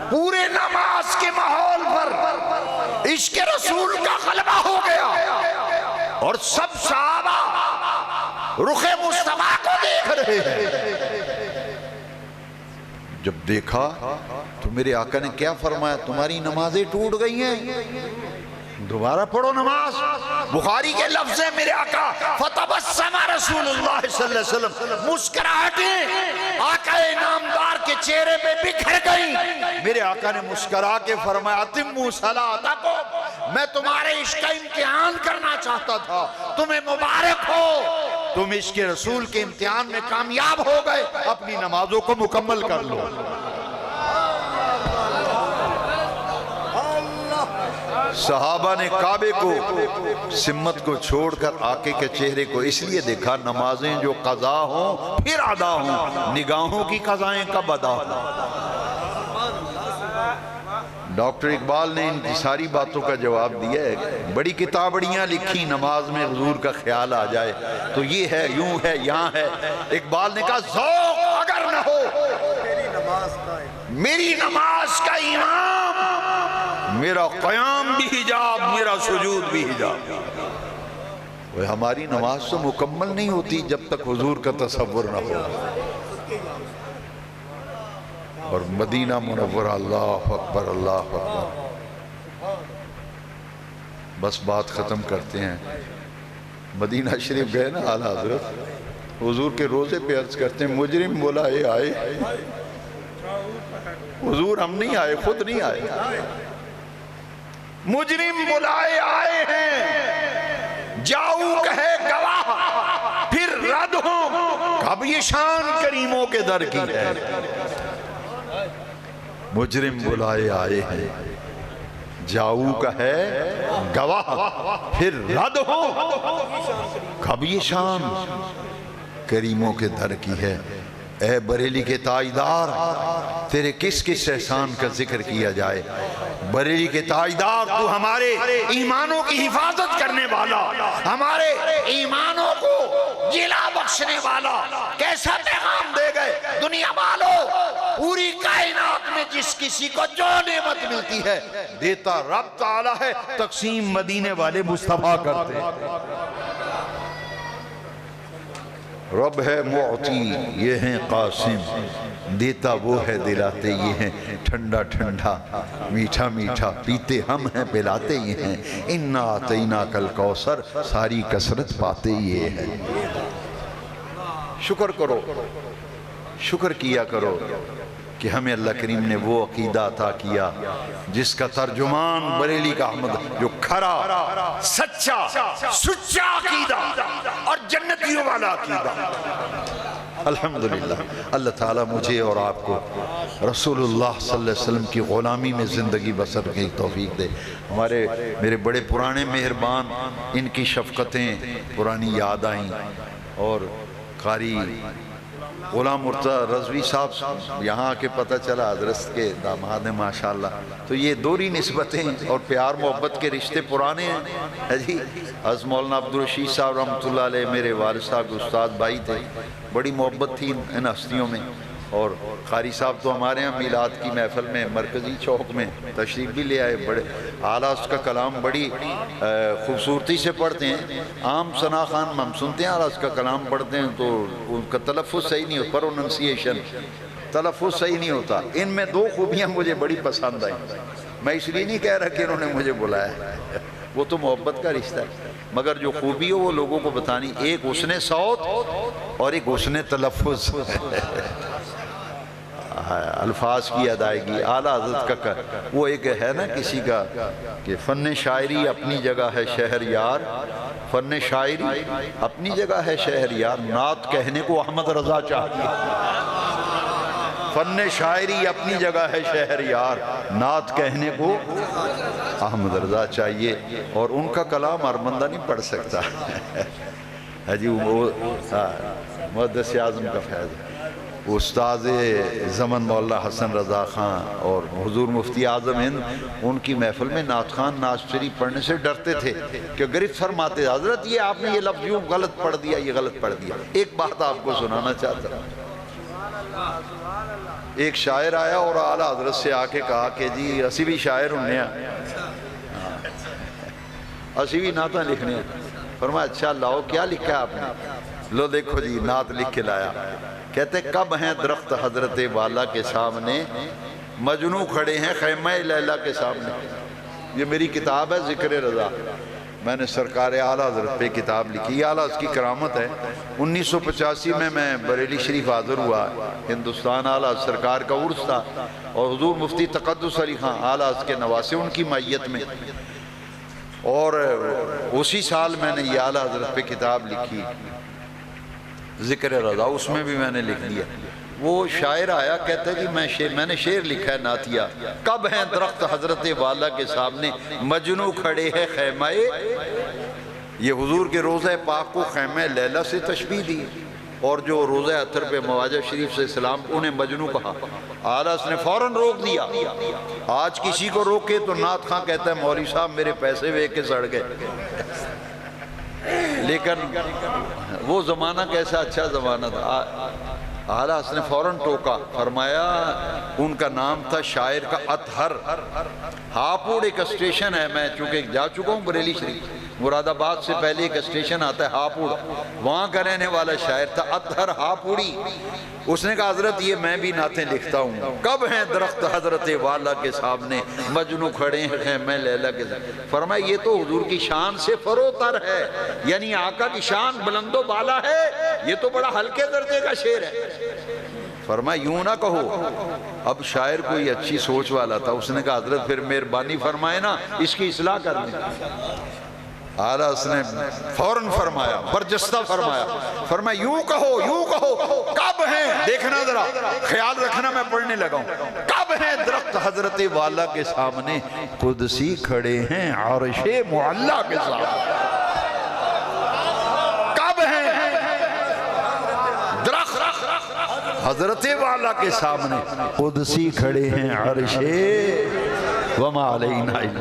پورے نماز کے ماحول پر عشق رسول کا غلبہ ہو گیا، اور سب صحابہ رخ مصطفیٰ کو دیکھ رہے ہیں۔ جب دیکھا تو میرے آقا نے کیا فرمایا؟ تمہاری نمازیں ٹوٹ گئی ہیں، دوبارہ پڑھو نماز۔ بخاری کے لفظ ہے میرے آقا، فتبسم رسول اللہ صلی اللہ علیہ وسلم، مسکراہٹیں آقا نامدار کے چہرے پہ بکھر گئیں۔ میرے آقا نے مسکرا کے فرمایا اتموا صلاتکم، میں تمہارے عشق کا امتحان کرنا چاہتا تھا، تمہیں مبارک ہو، تم عشق رسول کے امتحان میں کامیاب ہو گئے، اپنی نمازوں کو مکمل کر لو۔ صحابہ نے کعبے کو، سمت کو چھوڑ کر آقے کے چہرے کو اس لیے دیکھا، نمازیں جو قضا ہوں پھر ادا ہوں، نگاہوں کی قضائیں کب ادا ہوں۔ ڈاکٹر اقبال نے ان کی ساری باتوں کا جواب دیا ہے، بڑی کتابڑیاں لکھی نماز میں حضور کا خیال آ جائے تو یہ ہے، یوں ہے، یہاں ہے۔ اقبال نے کہا ذوق اگر نہ ہو میری نماز کا امام، میرا قیام بھی حجاب، میرا سجود بھی حجاب۔ وہ ہماری نماز تو مکمل نہیں ہوتی جب تک حضور کا تصور نہ ہو۔ اور مدینہ منورہ، اللہ اکبر اللہ اکبر۔ بس بات ختم کرتے ہیں، مدینہ شریف گئے نا اعلیٰ حضرت، حضور کے روزے پہ عرض کرتے ہیں مجرم بلائے آئے، حضور ہم نہیں آئے، خود نہیں آئے، مجرم بلائے آئے ہیں، جاؤ کہے گواہ پھر رد ہوں، اب یہ شان کریموں کے در کی ہے۔ مجرم بلائے آئے ہیں، جاؤ کا ہے گواہ پھر رد ہو، کب یہ شان کریموں کے در کی ہے۔ اے بریلی کے تاجدار، تیرے کس کس احسان کا ذکر کیا جائے۔ بریلی کے تاجدار، تو ہمارے ایمانوں کی حفاظت کرنے والا، ہمارے ایمانوں کو جلا بخشنے والا، کیسا پیغام دے گئے، دنیا والوں، پوری کائنات میں جس کسی کو جو نعمت ملتی ہے دیتا رب تعالیٰ ہے، تقسیم مدینے والے مصطفیٰ کرتے ہیں۔ رب ہے معطی، یہ ہیں قاسم، دیتا وہ ہے دلاتے یہ ہیں، ٹھنڈا ٹھنڈا میٹھا میٹھا پیتے ہم ہیں پلاتے یہ ہیں، انا اعطیناک الکوثر، ساری کثرت پاتے یہ ہے۔ شکر کرو، شکر کیا کرو کہ ہمیں اللہ کریم نے وہ عقیدہ عطا کیا جس کا ترجمان بریلی کا احمد، جو کھرا سچا عقیدہ اور جنتیوں والا عقیدہ۔ الحمدللہ اللہ تعالیٰ مجھے اور آپ کو رسول اللہ صلی اللہ علیہ وسلم کی غلامی میں زندگی بسر کی توفیق دے۔ میرے بڑے پرانے مہربان، ان کی شفقتیں پرانی یاد آئیں، اور قاری غلام مرتضی رضوی صاحب یہاں آ کے پتہ چلا حضرت کے داماد ہیں ماشاءاللہ، تو یہ دوری نسبتیں اور پیار محبت کے رشتے پرانے ہیں جی۔ حضرت مولانا عبدالرشید صاحب رحمۃ اللہ علیہ میرے والد صاحب کے استاد بھائی تھے، بڑی محبت تھی ان ہستیوں میں۔ اور قاری صاحب تو ہمارے ہاں میلاد کی محفل میں مرکزی چوک میں تشریف بھی لے آئے، بڑے اعلیٰ اس کا کلام بڑی خوبصورتی سے پڑھتے ہیں۔ عام ثنا خان ہم سنتے ہیں، اعلیٰ اس کا کلام پڑھتے ہیں تو ان کا تلفظ صحیح نہیں ہوتا، پروننسیشن تلفظ صحیح نہیں ہوتا۔ ان میں دو خوبیاں مجھے بڑی پسند آئیں، میں اس لیے نہیں کہہ رہا کہ انہوں نے مجھے بلایا، وہ تو محبت کا رشتہ ہے، مگر جو خوبی ہو وہ لوگوں کو بتانی، ایک حسن صوت اور ایک حسن تلفظ، الفاظ کی ادائیگی۔ اعلیٰ حضرت کا وہ ایک ہے نا کسی کا کہ فن شاعری اپنی جگہ ہے شہر یار، فن شاعری اپنی جگہ ہے شہر یار، نعت کہنے کو احمد رضا چاہیے۔ فن شاعری اپنی جگہ ہے شہر یار، نعت کہنے کو احمد رضا چاہیے، اور ان کا کلام ہر بندہ نہیں پڑھ سکتا ہے جی۔ وہ محدث اعظم کا فیض، استاد زمن مولانا حسن رضا خان اور حضور مفتی اعظم ہند، ان کی محفل میں نعت خان نعت شریف پڑھنے سے ڈرتے تھے کہ گرفت فرماتے، حضرت یہ آپ نے یہ لفظ یوں غلط پڑھ دیا، یہ غلط پڑھ دیا۔ ایک بات آپ کو سنانا چاہتا ہوں، ایک شاعر آیا اور اعلیٰ حضرت سے آ کے کہا کہ جی اسی بھی شاعر ہوں ہیں، اسی بھی نعتیں لکھنے ہیں۔ فرمایا اچھا لاؤ، کیا لکھا ہے آپ نے؟ لو دیکھو جی نعت لکھ کے لایا۔ کہتے کب ہیں درخت حضرت والا کے سامنے، مجنوں کھڑے ہیں خیمہ لیلا کے سامنے۔ یہ میری کتاب ہے ذکر رضا، میں نے سرکار اعلیٰ حضرت پہ کتاب لکھی، یہ اعلیٰ اس کی کرامت ہے۔ 1985 میں بریلی شریف حاضر ہوا، ہندوستان اعلیٰ سرکار کا عرس تھا، اور حضور مفتی تقدس علی خان اعلیٰ اس کے نواسے ان کی معیت میں، اور اسی سال میں نے یہ اعلیٰ حضرت پہ کتاب لکھی ذکر رضا، اس میں بھی میں نے لکھ دیا۔ وہ شاعر آیا کہتا ہے کہ میں نے شعر لکھا ہے نعتیہ، کب ہیں درخت حضرت والا کے سامنے، مجنوں کھڑے ہیں خیمہ، یہ حضور کے روضہ پاک کو خیمہ لیلا سے تشبیہ دی، اور جو روضہ عطر پہ مواجہ شریف سے سلام انہیں مجنوں کہا۔ اعلیٰ نے فوراً روک دیا۔ آج کسی کو روکے تو نعت خاں کہتا ہے مولوی صاحب میرے پیسے وے کے سڑ گئے، لیکن وہ زمانہ کیسا اچھا زمانہ تھا۔ اعلیٰ نے فوراً ٹوکا، فرمایا ان کا نام تھا شاعر کا اطہر، ہاپوڑ ایک اسٹیشن ہے، میں چونکہ جا چکا ہوں بریلی شریف، مراد آباد سے پہلے ایک اسٹیشن آتا ہے ہاپوڑ، وہاں کا رہنے والا شاعر تھا اطہر ہاپوڑی۔ اس نے کہا حضرت یہ میں بھی نعتیں لکھتا ہوں، کب ہیں درخت حضرت والا کے سامنے، مجنوں کھڑے ہیں میں لیلا کے سامنے۔ فرمایا یہ تو حضور کی شان سے فروتر ہے، یعنی آقا کی شان بلند و بالا ہے، یہ تو بڑا ہلکے درجے کا شعر ہے۔ فرمایا یوں نہ کہو۔ اب شاعر کوئی اچھی سوچ والا تھا، اس نے کہا حضرت پھر مہربانی فرمائے نا اس کی اصلاح کر دیں۔ اعلیٰ اس نے فوراً فرمایا، برجستہ فرمایا، فرمایا یوں کہو، کب ہیں، دیکھنا ذرا خیال رکھنا میں پڑھنے لگا ہوں، کب ہیں درخت حضرت والا کے سامنے، قدسی کھڑے ہیں عرش معلیٰ کے سامنے۔ کب ہیں درخت حضرت والا کے سامنے، قدسی کھڑے ہیں عرش وما علینا الا